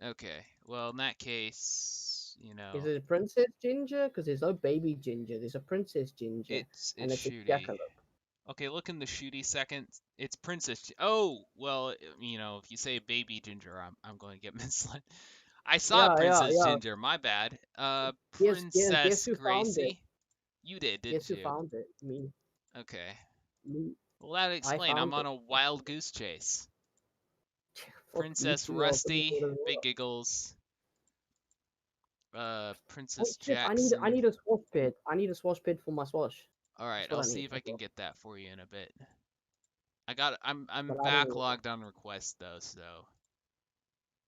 Okay. Well, in that case, you know, Is it Princess Ginger? Because there's no Baby Ginger. There's a Princess Ginger. it's and it's shooty. a jackalope. Okay, look in the shooty second. It's Princess. Oh, well, you know, if you say Baby Ginger, I'm going to get misled. I saw Princess Ginger. My bad. Princess guess who found it? Gracie. You did, didn't Guess who you? found it? Me. Okay. Me. Well, that explain. I'm found on a wild goose chase. Fuck Princess you two, I'll put Rusty, you to Big work. Giggles. Oh Princess shit! Jackson. I need a swash pit. I need a swash pit for my swash. All right, what I'll I see need, if I can okay. get that for you in a bit. I'm But I don't know. backlogged on requests though, so.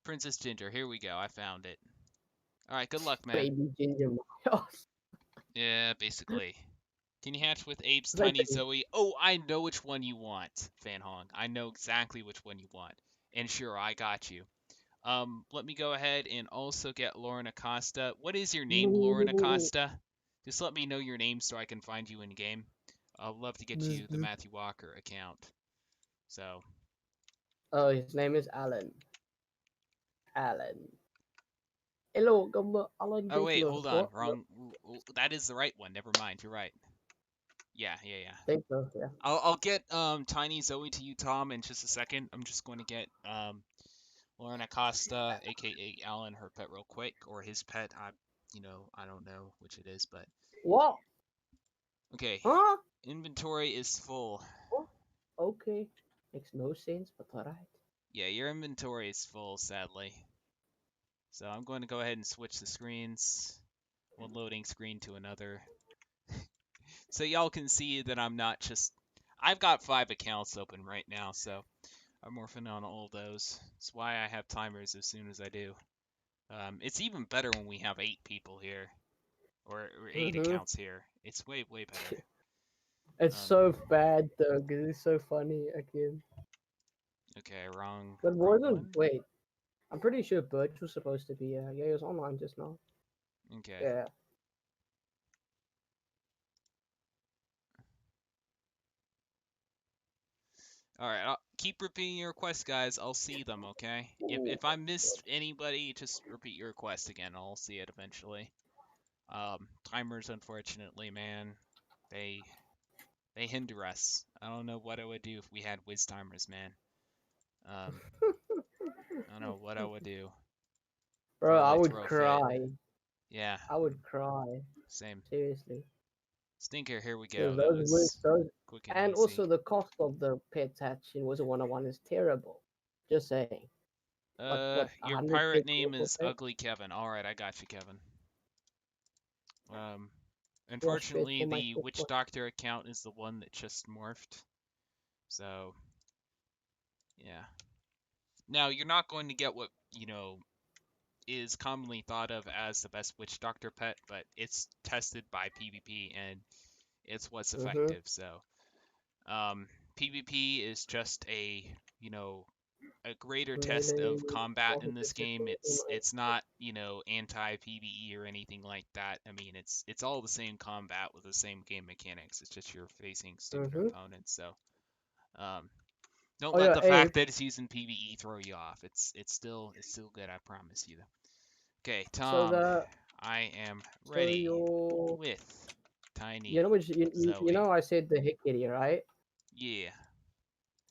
Princess Ginger, here we go. I found it. All right, good luck, man. Baby Ginger. Yeah, basically. Can you hatch with Abe's Right Tiny there. Zoe? Oh, I know which one you want, Fan Hong. I know exactly which one you want. And sure, I got you. Let me go ahead and also get Lauren Acosta. What is your name, Lauren Acosta? Just let me know your name so I can find you in game. I'd love to get you the Matthew Walker account. So. Oh, his name is Alan. Alan. Hello, Alan. Oh wait, hold on. Wrong. That is the right one. Never mind. You're right. Yeah. Think so, yeah. I'll get Tiny Zoe to you, Tom, in just a second. I'm just going to get Lauren Acosta, aka Alan, her pet, real quick, or his pet. I don't know which it is, but What? okay. Huh? Inventory is full. Oh, okay. Makes no sense, but alright. Yeah, your inventory is full, sadly. So I'm going to go ahead and switch the screens, one loading screen to another. So y'all can see that I'm not just... I've got 5 accounts open right now, so I'm morphing on all those. That's why I have timers as soon as I do. It's even better when we have 8 people here, or 8 accounts here. It's way better. It's so bad though, because it's so funny again. Okay, wrong. But wrong wasn't one. wait? I'm pretty sure Birch was supposed to be. Yeah, he was online just now. Okay. Yeah. All right, I'll keep repeating your requests, guys. I'll see them, okay? If I missed anybody, just repeat your request again. I'll see it eventually. Timers, unfortunately, man, they hinder us. I don't know what I would do if we had whiz timers, man. I don't know what I would do. Bro, I Probably would throw a fit. cry. Yeah. I would cry. Same. Seriously. Stinker, here we go. Because That was quick and easy. also the cost of the pets hatching was a 101 is terrible. Just saying. What, Your 100 pirate pets name for is pet? Ugly Kevin. All right, I got you, Kevin. Wash Unfortunately, pets for my the witchdoctor account is the one that just morphed. So, yeah. Now, you're not going to get what, is commonly thought of as the best witchdoctor pet, but it's tested by PvP and it's what's effective. So, PvP is just a greater test of combat in this game. It's not, anti-PvE or anything like that. I mean, it's all the same combat with the same game mechanics. It's just you're facing stupider opponents. So, don't let the fact that it's using PvE throw you off. It's still good. I promise you. Okay, Tom. I am ready with Tiny. You know I said the hit kitty, right? Yeah.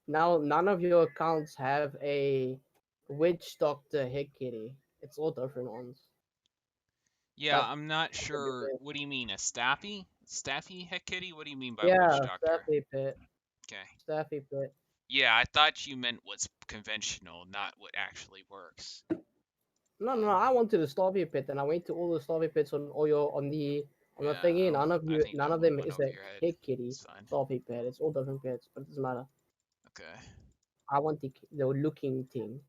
Now none of your accounts have a witchdoctor hit kitty. It's all different ones. Yeah, I'm not sure. What do you mean, a staffy? Staffy heck kitty? What do you mean by Yeah, witchdoctor? staffy pit. Okay. Staffy pit. Yeah, I thought you meant what's conventional, not what actually works. No, I wanted the staffy pit, and I went to all the staffy pits on the thingy. None of them is a hit kitty staffy pit. It's all different pits, but it doesn't matter. Okay. I want the looking thing,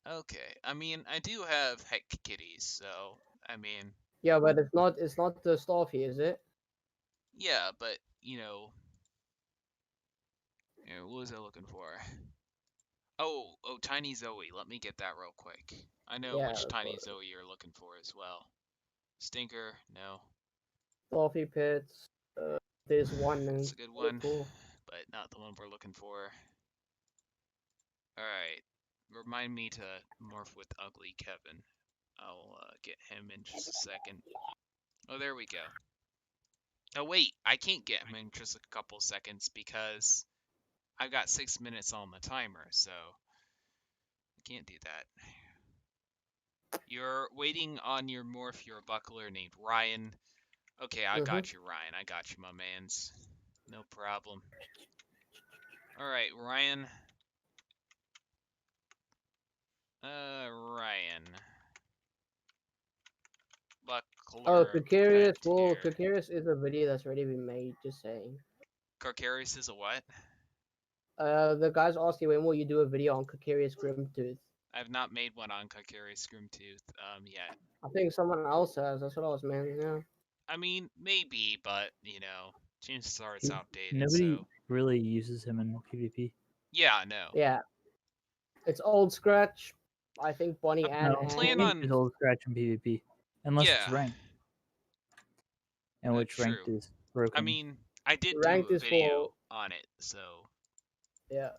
Okay. I mean, I do have heck kitties, so I mean. Yeah, but it's not the staffy, is it? Yeah, but what was I looking for? Oh, Tiny Zoe. Let me get that real quick. I know which Tiny Zoe you're looking for as well. Stinker, no. Staffy pits. There's one. That's a good one, cool. but not the one we're looking for. All right. Remind me to morph with Ugly Kevin. I'll get him in just a second. Oh, there we go. Oh, wait. I can't get him in just a couple seconds because I've got 6 minutes on the timer, so I can't do that. You're waiting on your morph, your buckler named Ryan. Okay, I got you, Ryan. I got you, my mans. No problem. Alright, Ryan. Ryan. Buckler. Oh, Precarious. Well, Precarious is a video that's already been made, just saying. Precarious is a what? The guys asking when will you do a video on Precarious Grimtooth? I've not made one on Precarious Grimtooth, yet. I think someone else has. That's what I was meaning, yeah. I mean, maybe, but you know, chances are it's He- outdated. Nobody So really uses him in PvP. yeah, no. Yeah, it's old scratch. I think Bonnie I Ann No, plan and PvP on is old scratch in PvP, unless it's yeah, ranked, and which true. ranked is I broken. mean, I did do ranked a is for video on it, so yeah.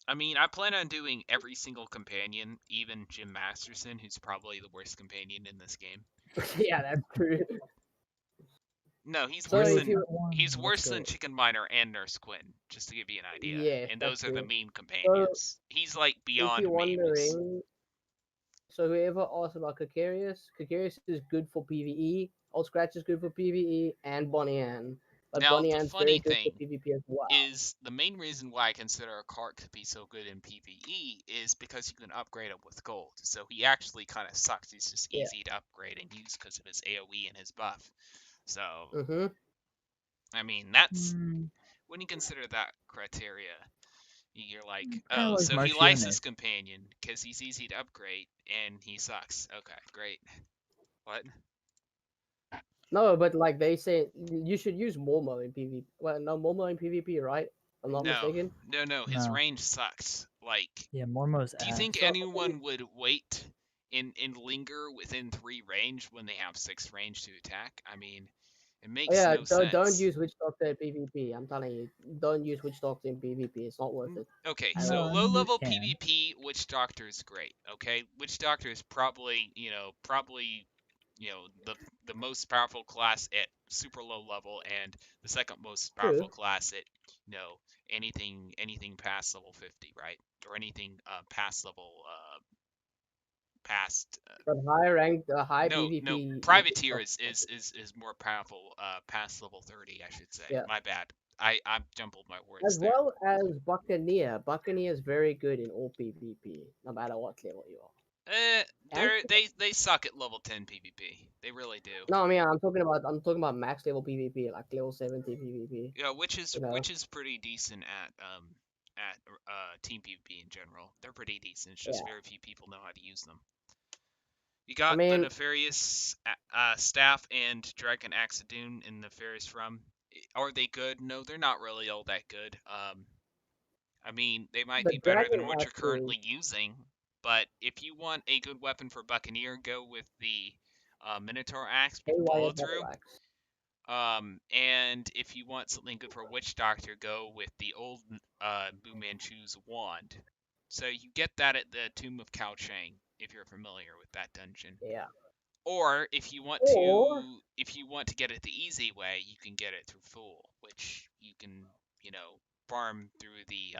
I mean, I plan on doing every single companion, even Jim Masterson, who's probably the worst companion in this game. Yeah, that's true. No, he's So worse if than you he's Let's worse than go. Chicken Miner and Nurse Quinn, just to give you an idea. yes, And that's those are the true. meme companions. He's like If beyond you're memes. wondering, so whoever asked about Kakarius is good for PvE. Old Scratch is good for PvE, and Bonnie Ann. But Now, Bonnie the Ann's funny very good for thing PvP as well. is the main reason why I consider a cart to be so good in PvE is because you can upgrade him with gold. So he actually kind of sucks. He's just Yeah. easy to upgrade and use because of his AoE and his buff. So, Mm-hmm. I mean, that's Mm, when you consider that criteria, you're like, Kinda oh, like so he likes Marcione. his companion because he's easy to upgrade and he sucks. Okay, great. What? No, but like they say, you should use Momo in PvP. Well, no, Momo in PvP, right? I'm not No, mistaken. no. His No. range sucks. Like, Yeah, Mormo's do you think ass. So anyone would wait in linger within 3 range when they have 6 range to attack? I mean, it makes yeah, no don't sense. use Witchdoctor in PvP. I'm telling you, don't use Witchdoctor in PvP. It's not worth it. Okay, At so No, I all. low mean you level can. PvP, Witch Doctor is great. Okay, Witch Doctor is probably, the most powerful class at super low level, and the second most True. powerful class at anything past level 50, right? Or anything past level past. But high rank, high No, PvP privateer Witchdoctor. is more powerful past level 30, I should say. Yeah. My bad. I jumbled my As words there. well as Buccaneer. Buccaneer is very good in all PvP, no matter what level you are. And They suck at level 10 PvP. They really do. no, I mean I'm talking about max level PvP, like level 70 PvP. Yeah, which is You know. pretty decent at team PvP in general. They're pretty decent. It's just Yeah. very few people know how to use them. You got the mean, Nefarious Staff and Dragon Axadoon in Nefarious From. Are they good? No, they're not really all that good. I mean, they might the be better Dragon than what you're Axe currently using, but if you want a good weapon for Buccaneer, go with the Minotaur Axe with AYA follow Battle through. Axe. And if you want something good for Witch Doctor, go with the old Bu Manchu's wand. So you get that at the Tomb of Cao Chang, if you're familiar with that dungeon. Yeah. Or if you want Or to get it the easy way, you can get it through Fool, which you can, farm through the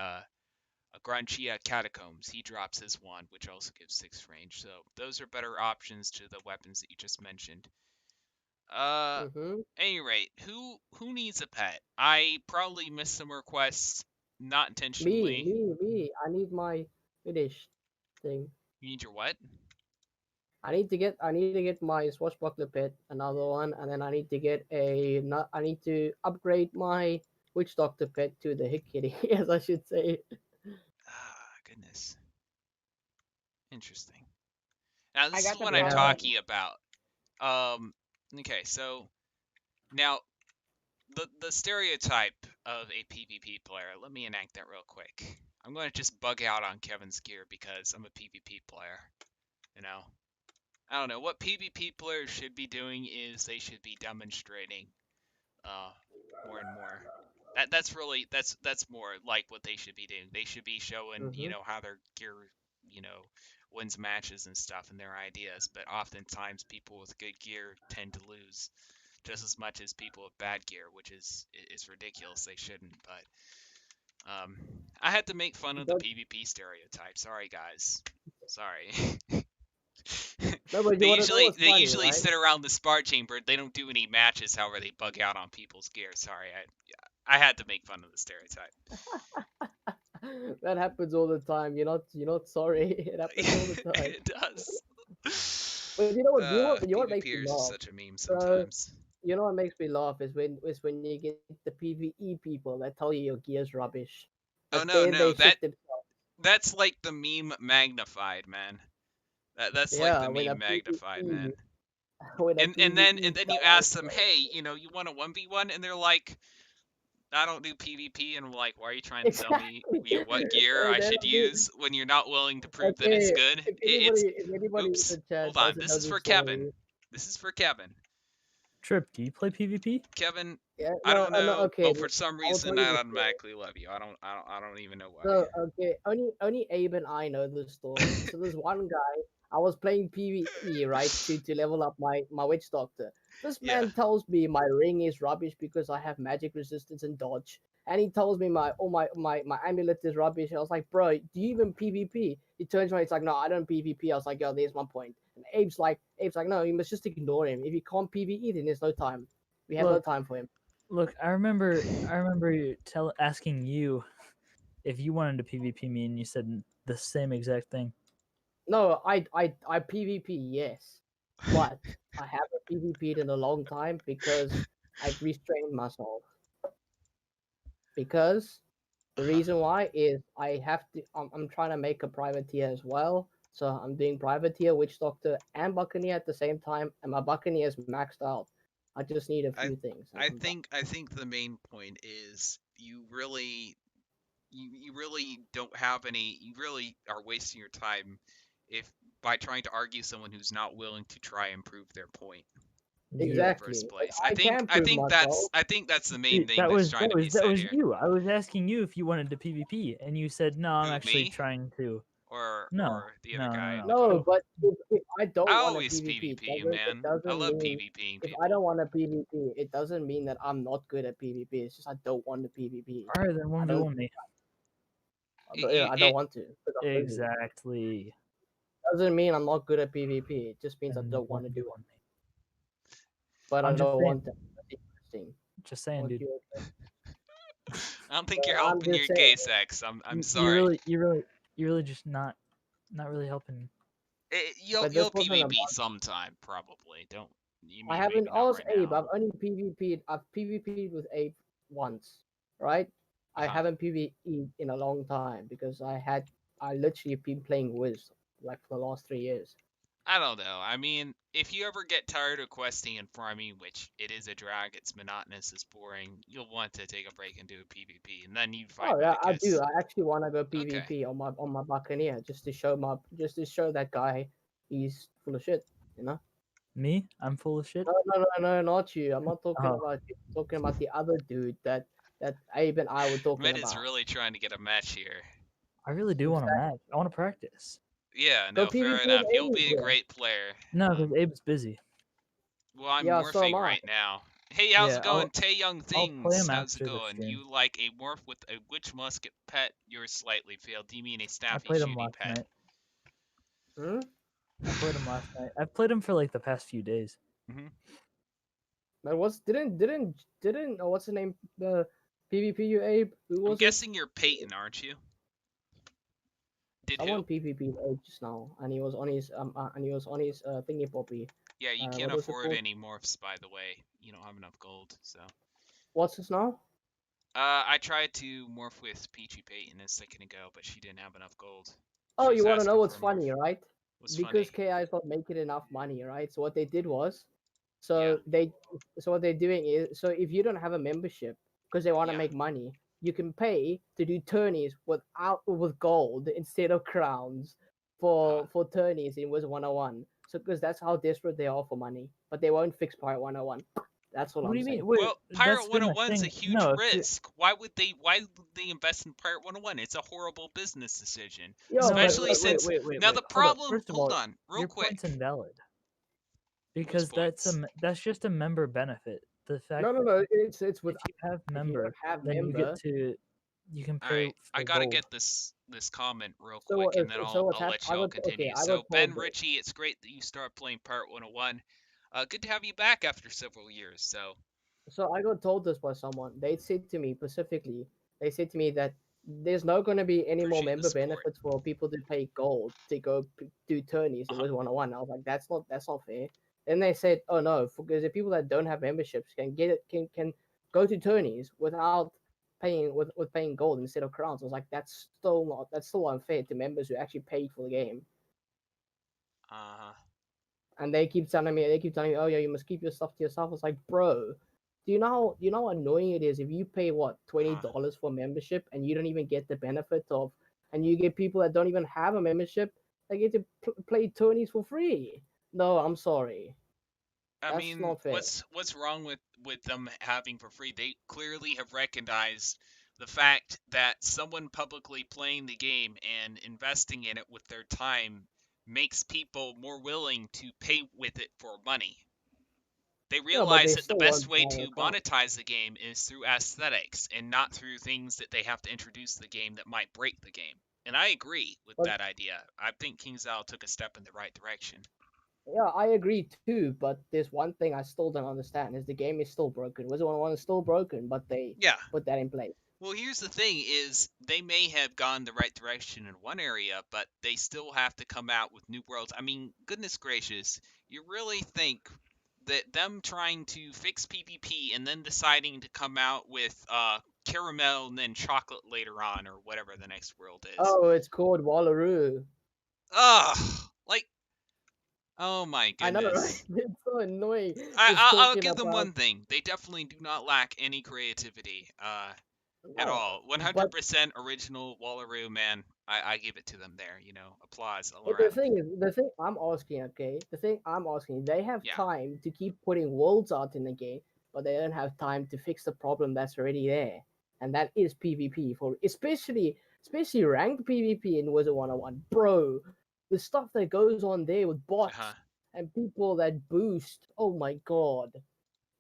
Granchia Catacombs. He drops his wand, which also gives 6 range. So those are better options to the weapons that you just mentioned. Any rate, who needs a pet? I probably missed some requests, not intentionally. me. I need my finish thing. You need your what? I need to get my swashbuckler pet, another one, and then I need to upgrade my witch doctor pet to the hick kitty, as I should say. Ah, goodness. Interesting. Now this I is got the what I'm Yeah. problem. talking about. Okay, so now the stereotype of a PvP player. Let me enact that real quick. I'm going to just bug out on Kevin's gear because I'm a PvP player. I don't know. What PvP players should be doing is they should be demonstrating more and more. That's more like what they should be doing. They should be showing, how their gear, wins matches and stuff and their ideas. But oftentimes people with good gear tend to lose just as much as people with bad gear, which is ridiculous. They shouldn't. But I had to make fun of the But PvP stereotype. Sorry, guys. Sorry. no, but They you wanna know what's they funny, usually right? sit around the spar chamber. They don't do any matches. However, they bug out on people's gear. Sorry, I had to make fun of the stereotype. That happens all the time. You're not sorry. It happens all the time. It does. But you know what makes me PvPers is laugh? such a meme So sometimes. you know what makes me laugh is when you get the PvE people that tell you your gear's rubbish, Oh but no, then no, they shit themselves. that's like the meme magnified, man. That's like Yeah, the when a meme magnified, man. PvP with a And then PvE you style ask them, play. hey, you want a 1v1? And they're like, I don't do PvP. And I'm like, why are you trying to tell me what gear I Then should use when you're not willing to prove that it's okay, good? if anybody in Oops, the chat hold on. doesn't This know is this for Kevin. story, This is for Kevin. Trip, do you play PvP? Kevin, yeah, I don't no, know, okay, but for some I'll tell reason you I the story. automatically love you. I don't even know why. So okay, only Abe and I know the story. So there's one guy. I was playing PvE right to level up my witchdoctor. This Yeah. man tells me my ring is rubbish because I have magic resistance and dodge, and he tells me my amulet is rubbish. I was like, bro, do you even PvP? He turns around, he's like, no, I don't PvP. I was like, yo, there's my point. And Abe's like, no, you must just ignore him. If you can't PvE, then there's no time. We have no Look, time for him. Look, I remember asking you if you wanted to PvP me, and you said the same exact thing. No, I PvP, yes, but I haven't PvP'd in a long time because I've restrained myself. Because the reason why is I have to. I'm trying to make a privateer as well, so I'm doing privateer, witch doctor, and buccaneer at the same time, and my buccaneer is maxed out. I just need a few things. And I'm done. I think the main point is you really don't have any. You really are wasting your time if by trying to argue someone who's not willing to try and prove their point in the Exactly. first But place. I can prove myself. I think that's the main thing That that's was trying to be that said was here. you. I was asking you if you wanted to PvP, and you said no. I'm Who, actually me? trying to. Or No, the other guy in the No, group. but if I don't I want to always PvP, PvP, it man. I doesn't love mean PvPing if people. I don't want to PvP, it doesn't mean that I'm not good at PvP. It's just I don't want to PvP. All right, then 1v1 me. I don't want to. because I'm lazy. Exactly. Doesn't mean I'm not good at PvP. It just means I And don't want to do 1v1 it. me. But I I'm just don't saying. want to. That's interesting. Just saying, What dude. you- I don't think But you're I'm helping just your gay saying. sex. I'm You sorry. you're really just not really helping. But You'll this wasn't PvP about. sometime probably. Don't you I mean haven't maybe not asked right Abe. now? I've only PvP'd. I've PvP'd with Abe once, right? I Uh-huh. haven't PvP'd in a long time because I literally been playing Wiz like for the last 3 years. I don't know. I mean, if you ever get tired of questing and farming, which it is a drag, it's monotonous, it's boring, you'll want to take a break and do a PvP, and then you'd find Oh me yeah, I do. because I actually want to go okay. PvP on my Buccaneer just to show that guy he's full of shit. You know? Me? I'm full of shit. No, not you. I'm not talking Oh, about you. I'm talking about the other dude that Abe and I were talking Med is about. really trying to get a match here. I really do want to match. I want to practice. Yeah, Go no, fair PvP with enough. You'll Abe. be a great player. No, because Abe's busy. Well, I'm Yeah, so am morphing I. right now. Hey, how's Yeah, it going? Tay Young I'll play Things, him how's it after the going? stream. You like a morph with a witch musket pet? You're slightly failed. Do you mean a I snappy played him shooty last pet? night. Hmm? I played him last night. I've played him for like the past few days. Hmm. But what's the name? The PvP you Abe? Who I'm was it? guessing you're Peyton, aren't you? Did who? Someone PvP Abe just now, and he was on his thingy poppy. Yeah, you can't What was it afford called? any morphs, by the way. You don't have enough gold, so. What's this now? I tried to morph with Peachy Peyton a second ago, but she didn't have enough gold. Oh, She was you want to know asking what's for a morph. funny, right? What's Because funny? KI is not making enough money, right? So what they did was, Yeah. so what they're doing is, so if you don't have a membership because they want to Yeah. make money, you can pay to do tourneys with gold instead of crowns for tourneys in Wiz 101. So because that's how desperate they are for money, but they won't fix Pirate 101. That's all What do I'm you saying. mean? Wait, Well, that's Pirate been a 101's a thing. huge No, risk. Why would they invest in Pirate 101? It's a horrible business decision. Yo, no, Especially but since wait. now the Hold up. problem, First of hold all, on, real your quick. point's invalid Whose because points? that's just a member benefit. The fact no, it's with if you have if you member, don't have then member. you can All pay right, I for gotta gold. get this comment real So quick, and then what's I'll happened? let y'all continue. I So got Ben told this. Ritchie, it's great that you start playing Pirate 101. Good to have you back after several years. So I got told this by someone. They said to me specifically, they said to me that there's not going to be any more Appreciate the member support. benefits for people to pay gold to go do tourneys. It Uh-huh. was 101. I was like, that's not fair. Then they said, oh no, because the people that don't have memberships can go to tourneys without paying with paying gold instead of crowns. I was like, that's still unfair to members who actually paid for the game. Uh-huh. And they keep telling me, oh yeah, you must keep your stuff to yourself. It's like, bro, you know how annoying it is if you pay what $20 for membership and you don't even get the benefit of, and you get people that don't even have a membership, they get to play tourneys for free. No, I'm sorry, I that's mean, not fair. what's wrong with them having for free? They clearly have recognized the fact that someone publicly playing the game and investing in it with their time makes people more willing to pay with it for money. They Yeah, but realize they that the still best won't way buy your to car. monetize the game is through aesthetics and not through things that they have to introduce to the game that might break the game. And I agree with But that idea. I think King's Isle took a step in the right direction. yeah, I agree too. But there's one thing I still don't understand: is the game is still broken. Wizard 101 is still broken, but they Yeah. put that in place. Well, here's the thing is they may have gone the right direction in one area, but they still have to come out with new worlds. I mean, goodness gracious, you really think that them trying to fix PvP and then deciding to come out with caramel and then chocolate later on or whatever the next world is. Oh, it's called Wallaroo. Ugh, like, oh my I know, right? goodness. It's so annoying just I'll talking give them about. one thing. They definitely do not lack any creativity. At No, all. but 100% original Wallaroo, man. I give it to them there, applause all but the around. thing is, the thing I'm asking, okay, the thing I'm asking, they have Yeah. time to keep putting worlds out in the game, but they don't have time to fix the problem that's already there, and that is PvP for especially ranked PvP in Wizard 101, bro. The stuff that goes on there with Uh-huh. bots and people that boost, oh my god,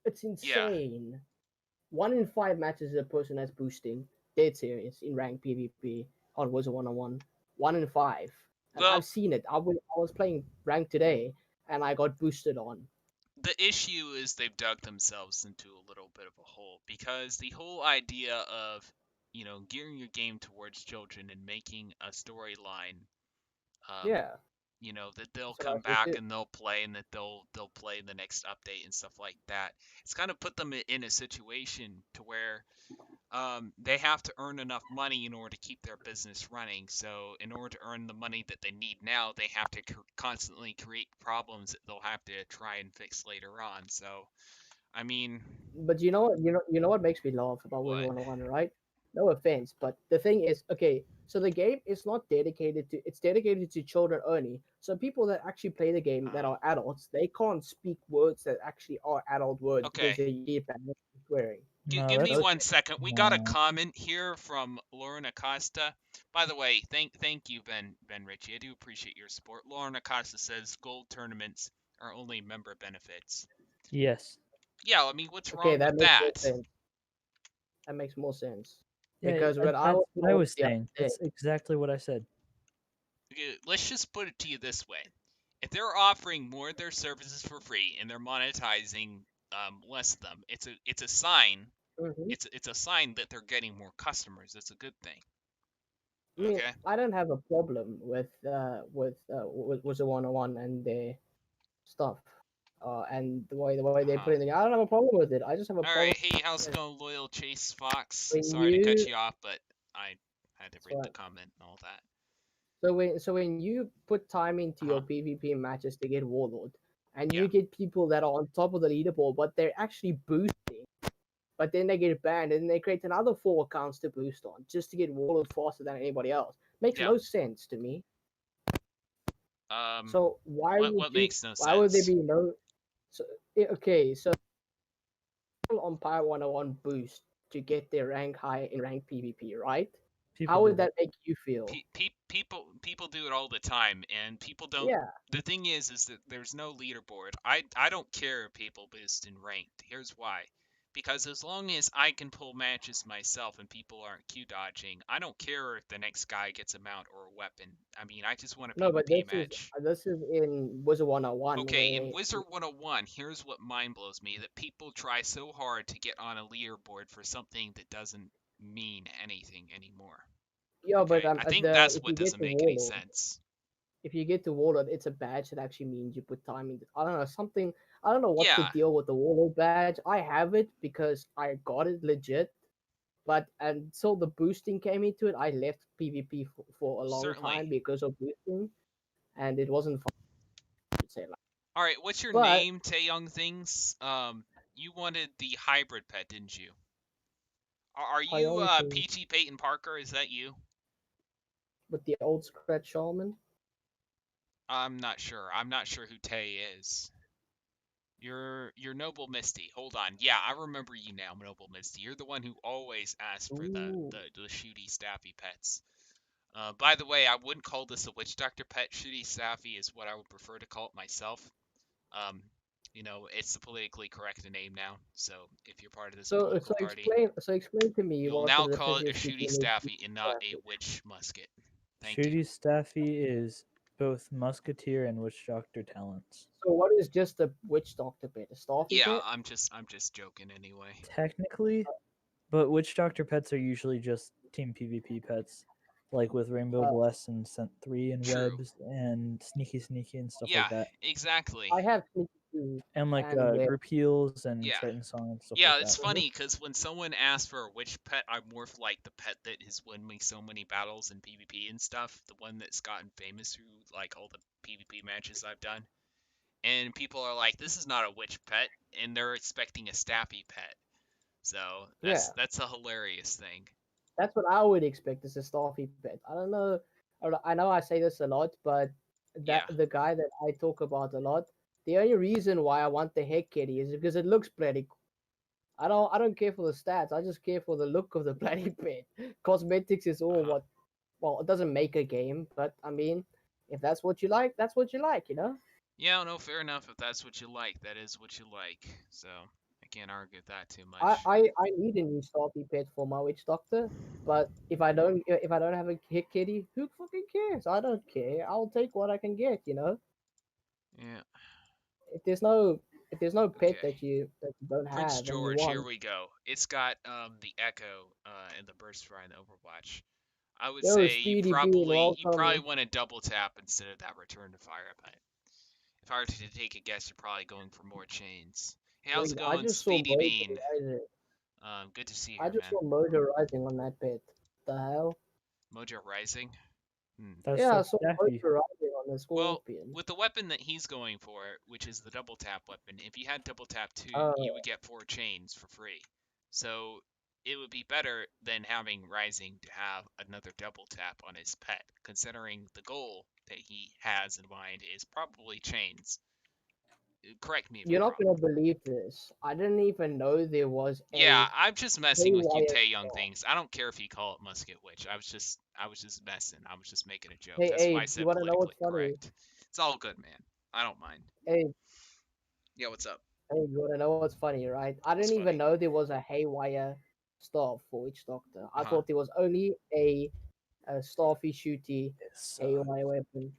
it's Yeah. insane. 1 in 5 matches a person that's boosting. Dead serious in ranked PvP on Wizard 101. 1 in 5. And Well, I've seen it. I was playing ranked today and I got boosted on. the issue is they've dug themselves into a little bit of a hole because the whole idea of, gearing your game towards children and making a storyline, um, Yeah. that they'll That's what come I think back too. and they'll play and that they'll play the next update and stuff like that. It's kind of put them in a situation to where they have to earn enough money in order to keep their business running. So, in order to earn the money that they need now, they have to constantly create problems that they'll have to try and fix later on. So, I mean, But you know what makes me laugh about Wizard what? 101, right? No offense, but the thing is, okay, so the game is not dedicated to it's dedicated to children only. So people that actually play the game that Uh, are adults, they can't speak words that actually are adult words because okay, they get banned for swearing. No, give me No, that's one second. We got a no. comment here from Lauren Acosta. By the way, thank you, Ben Ritchie. I do appreciate your support. Lauren Acosta says gold tournaments are only member benefits. Yes. Yeah, I mean, what's okay, wrong with that makes more that? sense. That makes more sense. Yeah, Because when I that's was what I told was the other saying. day, That's exactly what I said. Okay, let's just put it to you this way. If they're offering more of their services for free and they're monetizing less of them, it's a sign. hmm It's a sign that they're getting more customers. That's a good thing. I mean, Okay. I don't have a problem with the 101 and their stuff. And the way they Uh-huh. put it in, I don't have a problem with it. I just have a All problem right. Hey, how's it with going, loyal Chase Fox? when Sorry to cut you you off, but I had to read the so comment and all that. when you put time into Uh-huh. your PvP matches to get Warlord, and Yeah. you get people that are on top of the leaderboard, but they're actually boosting, but then they get banned, and they create another 4 accounts to boost on just to get Warlord faster than anybody else. Makes Yeah. no sense to me. Um. So What makes no why would there sense? be no? So okay, so on Pirate 101 boost to get their rank high in ranked PvP, right? People How would do that it. make you feel? People do it all the time, and people don't. Yeah, The thing is that there's no leaderboard. I don't care if people boost in ranked. Here's why. Because as long as I can pull matches myself and people aren't Q dodging, I don't care if the next guy gets a mount or a weapon. I mean, I just want a no, but PvP match. this is in Wizard 101 Okay, in where Wizard 101, here's what mind blows me that people try so hard to get on a leaderboard for something that doesn't mean anything anymore. yeah, but Okay, I think the that's if what you get doesn't the make any Warlord, sense. it's a badge that actually means you put time into. I don't know something. I don't know what's the Yeah, deal with the Warlord badge. I have it because I got it legit. But until the boosting came into it, I left PvP for a long time certainly. because of boosting, and it wasn't fun. To say like. All right, what's your But name, Taeyong Things? You wanted the hybrid pet, didn't you? Are you Hyung Soo Peachy Peyton Parker? Is that you? with the old scratch shaman. I'm not sure. I'm not sure who Tay is. You're Noble Misty. Hold on. Yeah, I remember you now, Noble Misty. You're the one who always asked for Ooh. the shooty staffy pets. By the way, I wouldn't call this a witch doctor pet. Shooty staffy is what I would prefer to call it myself. Um, it's the politically correct name now. So if you're part of this So political party, explain to me you'll what the now call difference it a is shooty between a staffy and not a staffy. witch musket. Thank you. Shooty Staffy is both musketeer and witchdoctor talents. So what is just a witch doctor pet? A staffy Yeah, pet? I'm just joking anyway. Technically, but witchdoctor pets are usually just team PvP pets, like with Rainbow Uh, Bless and Scent 3 and True. Webs and Sneaky and stuff Yeah, like that. exactly. I have sneaky too, And like and web. group heals and Yeah. Triton Song and stuff Yeah, like it's that. funny because when someone asks for a witch pet, I morph like the pet that has won me so many battles in PvP and stuff. The one that's gotten famous through like all the PvP matches I've done. And people are like, "This is not a witch pet," and they're expecting a staffy pet. So Yeah, that's a hilarious thing. that's what I would expect as a staffy pet. I don't know. I know I say this a lot, but Yeah. the guy that I talk about a lot, the only reason why I want the heck kitty is because it looks pretty cool. I don't care for the stats. I just care for the look of the bloody pet. Cosmetics is all what. Well, it doesn't make a game, but I mean, if that's what you like, that's what you like, you know. Yeah, no, fair enough. If that's what you like, that is what you like. So I can't argue with that too I much. I, I need a new staffy pet for my witch doctor, but if I don't have a hit kitty, who fucking cares? I don't care. I'll take what I can get, you know. Yeah. If there's no pet Okay. that you don't Prince have and you George, here want, we go. It's got the Echo and the Burst Fry in Overwatch. I would yo, say Speedy Bean, you probably welcome. want to double tap instead of that Return to Fire pet. If I were to take a guess, you're probably going for more chains. Hey, how's it Wait, I going, just saw Speedy Mojo Bean? Rising. Good to see you I here, just man. saw Mojo Rising on that pet. The hell? Mojo Rising. That's Yeah, I so saw Staffy. Mojo Rising on the Well, Scorpion. with the weapon that he's going for, which is the double tap weapon, if you had double tap 2, Uh, you would get 4 chains for free. So it would be better than having Rising to have another double tap on his pet, considering the goal that he has in mind is probably chains. Correct me if you're I'm not wrong. gonna believe this. I didn't even know there was Yeah, a I'm just messing with you, haywire Tay Young star. things. I don't care if you call it Musket Witch. I was just messing. I was just making a joke. Hey, That's why I Abe, you said wanna know politically what's funny? correct. It's all good, man. I don't mind. Hey, Yeah, what's up? hey, you wanna know what's funny, right? I It's didn't even funny. know there was a haywire staff for Witch Doctor. I Uh-huh. thought there was only a staffy shooty It's, haywire weapon.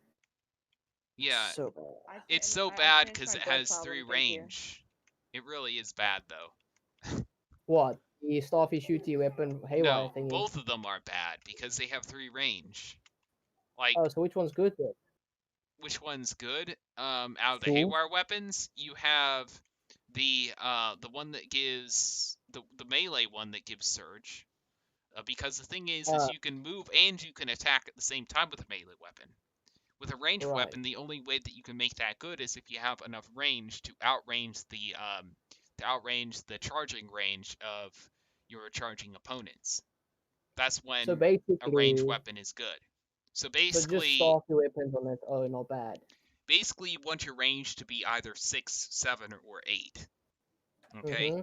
Yeah, so bad. it's so I bad finished because my it gold has 3 problem, thank you. range. It really is bad though. What? The staffy shooty weapon haywire No, thingy. both of them are bad because they have 3 range. Like, Oh, so which one's good then? which one's good? Out of the Two. haywire weapons, you have the one that gives the melee one that gives surge. Because the thing is Uh, you can move and you can attack at the same time with a melee weapon. With a ranged right. weapon, the only way that you can make that good is if you have enough range to outrange the charging range of your charging opponents. That's So when a basically, ranged weapon is good. So so just basically, staffy weapons on it. Oh, not bad. you want your range to be either 6, 7, or 8. Okay? Mm-hmm.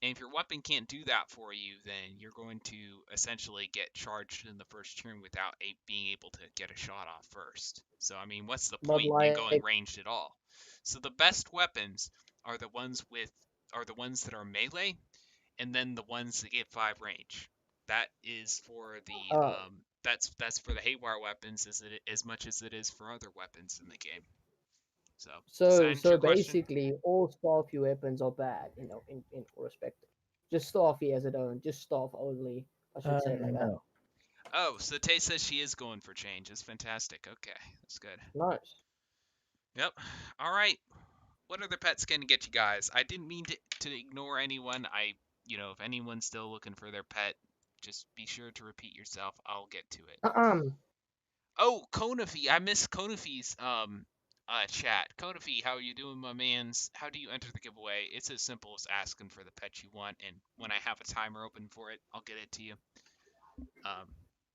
And if your weapon can't do that for you, then you're going to essentially get charged in the first turn without being able to get a shot off first. So, I mean, what's the But point in going like, ranged at all? So the best weapons are the ones that are melee, and then the ones that give 5 range. That is for the that's for the haywire weapons as much as it is for other weapons in the game. So does that answer so your question? basically, all staffy weapons are bad. You know, in respect. Just staffy as it own. Just staff only. I should say it like that. No. Oh, so Tay says she is going for change. That's fantastic. Okay, that's good. Nice. Yep. All right. What other pets can get you guys? I didn't mean to ignore anyone. If anyone's still looking for their pet, just be sure to repeat yourself. I'll get to it. Oh, Konafi. I miss Konafi's Chat. Kodafi, how are you doing, my mans? How do you enter the giveaway? It's as simple as asking for the pet you want, and when I have a timer open for it, I'll get it to you.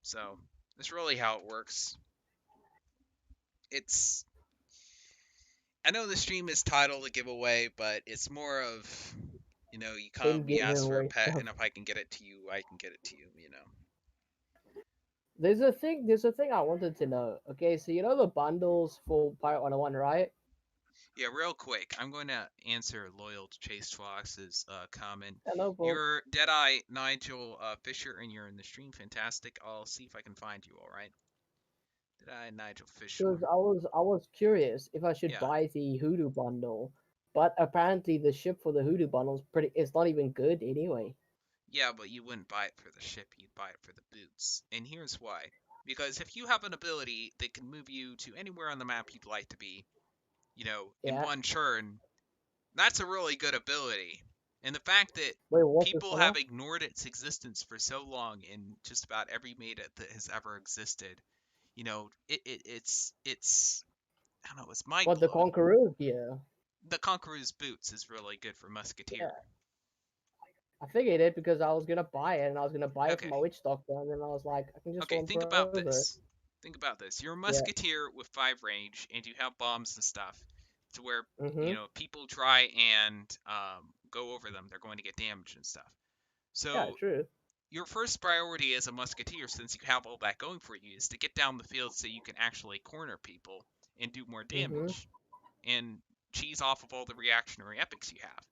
So that's really how it works. It's I know the stream is titled a giveaway, but it's more of, you Him we giving ask for a away pet, stuff. and if I can get it to you, I can get it to you, There's a thing I wanted to know. Okay, so you know the bundles for Pirate 101, right? Yeah, real quick, I'm going to answer Loyal to Chase Fox's comment. Hello, Bob. You're Deadeye Nigel Fisher, and you're in the stream. Fantastic. I'll see if I can find you, all right? Deadeye Nigel Fisher. Because I was curious if I should Yeah. buy the Hoodoo bundle, but apparently the ship for the Hoodoo bundle is it's not even good anyway. Yeah, but you wouldn't buy it for the ship, you'd buy it for the boots. And here's why. Because if you have an ability that can move you to anywhere on the map you'd like to be, in Yeah. one turn, that's a really good ability. And the fact that Wait, what's it people for? have ignored its existence for so long in just about every meta that has ever existed, it's I don't know, it's mind What, the blowing. Conqueror? Yeah. The Conqueror's boots is really good for musketeer. Yeah. I figured it because I was gonna buy it, and I was gonna buy it for Okay. my witchdoctor, and then I was like, I can just Okay, go think and about throw this. Think about this. You're a musketeer with 5 range, and you have bombs and stuff, to where people try and go over them. They're going to get damaged and stuff. So Yeah, true. your first priority as a musketeer, since you have all that going for you, is to get down the field so you can actually corner people and do more damage and cheese off of all the reactionary epics you have.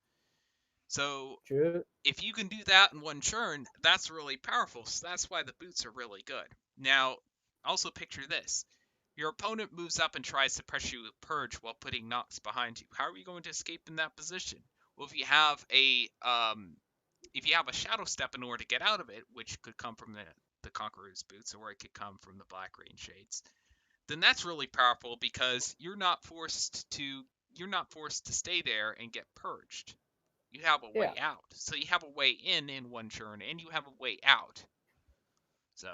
So True. if you can do that in one turn, that's really powerful. So that's why the boots are really good. Now, also picture this. Your opponent moves up and tries to press you with Purge while putting Nox behind you. How are you going to escape in that position? Well, if you have a Shadow Step in order to get out of it, which could come from the Conqueror's boots, or it could come from the Black Rain Shades, then that's really powerful because you're not forced to stay there and get purged. You have a way out. So you have a way in one turn, and you have a way out. So.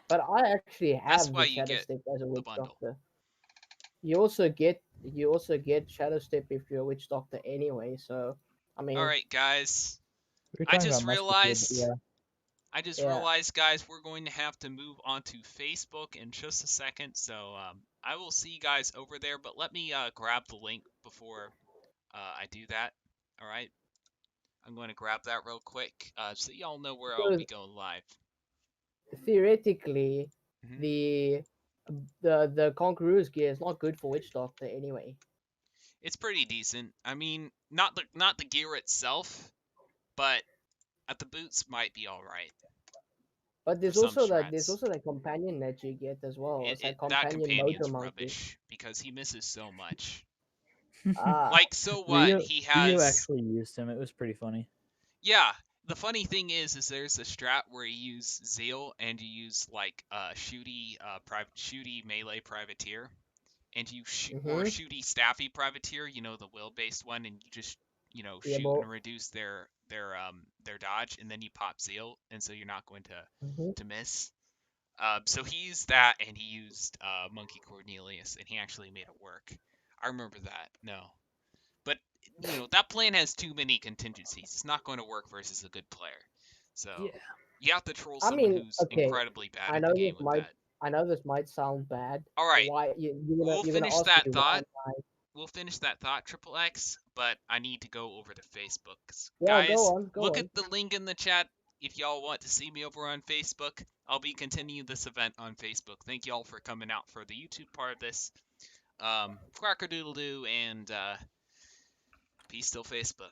But I actually have why the you Shadow get Step as a the bundle. witchdoctor. You also get Shadow Step if you're a witchdoctor anyway. So I mean. All right, guys. We're I talking just about musketeer, realized. I just Yeah. realized, guys, we're going to have to move on to Facebook in just a second. So I will see you guys over there. But let me grab the link before I do that. All right. I'm going to grab that real quick so y'all know where I'll be going live. Theoretically, the Conqueror's gear is not good for witchdoctor anyway. It's pretty decent. I mean, not the gear itself, but the boots might be all right. But there's also that companion that you get as well. It's like companion motor monkey. Rubbish because he misses so much. Ah. Like, so what? He has. You actually used him. It was pretty funny. Yeah. The funny thing is there's a strat where you use Zeal and you use like shooty melee privateer, and you or shooty staffy privateer. You know, the will based one, and you just shoot and reduce their dodge, and then you pop Zeal, and so you're not going to miss. So he used that, and he used Monkey Cornelius, and he actually made it work. I remember that. No, but that plan has too many contingencies. It's not going to work versus a good player. So you have to troll someone who's incredibly bad at the game with that. I know this might sound bad. All right, we'll finish that thought. We'll finish that thought, Triple X. But I need to go over to Facebook. Yeah, guys, look at the link in the chat if y'all want to see me over on Facebook. I'll be continuing this event on Facebook. Thank y'all for coming out for the YouTube part of this. Quackerdoodle-doo, and peace till Facebook.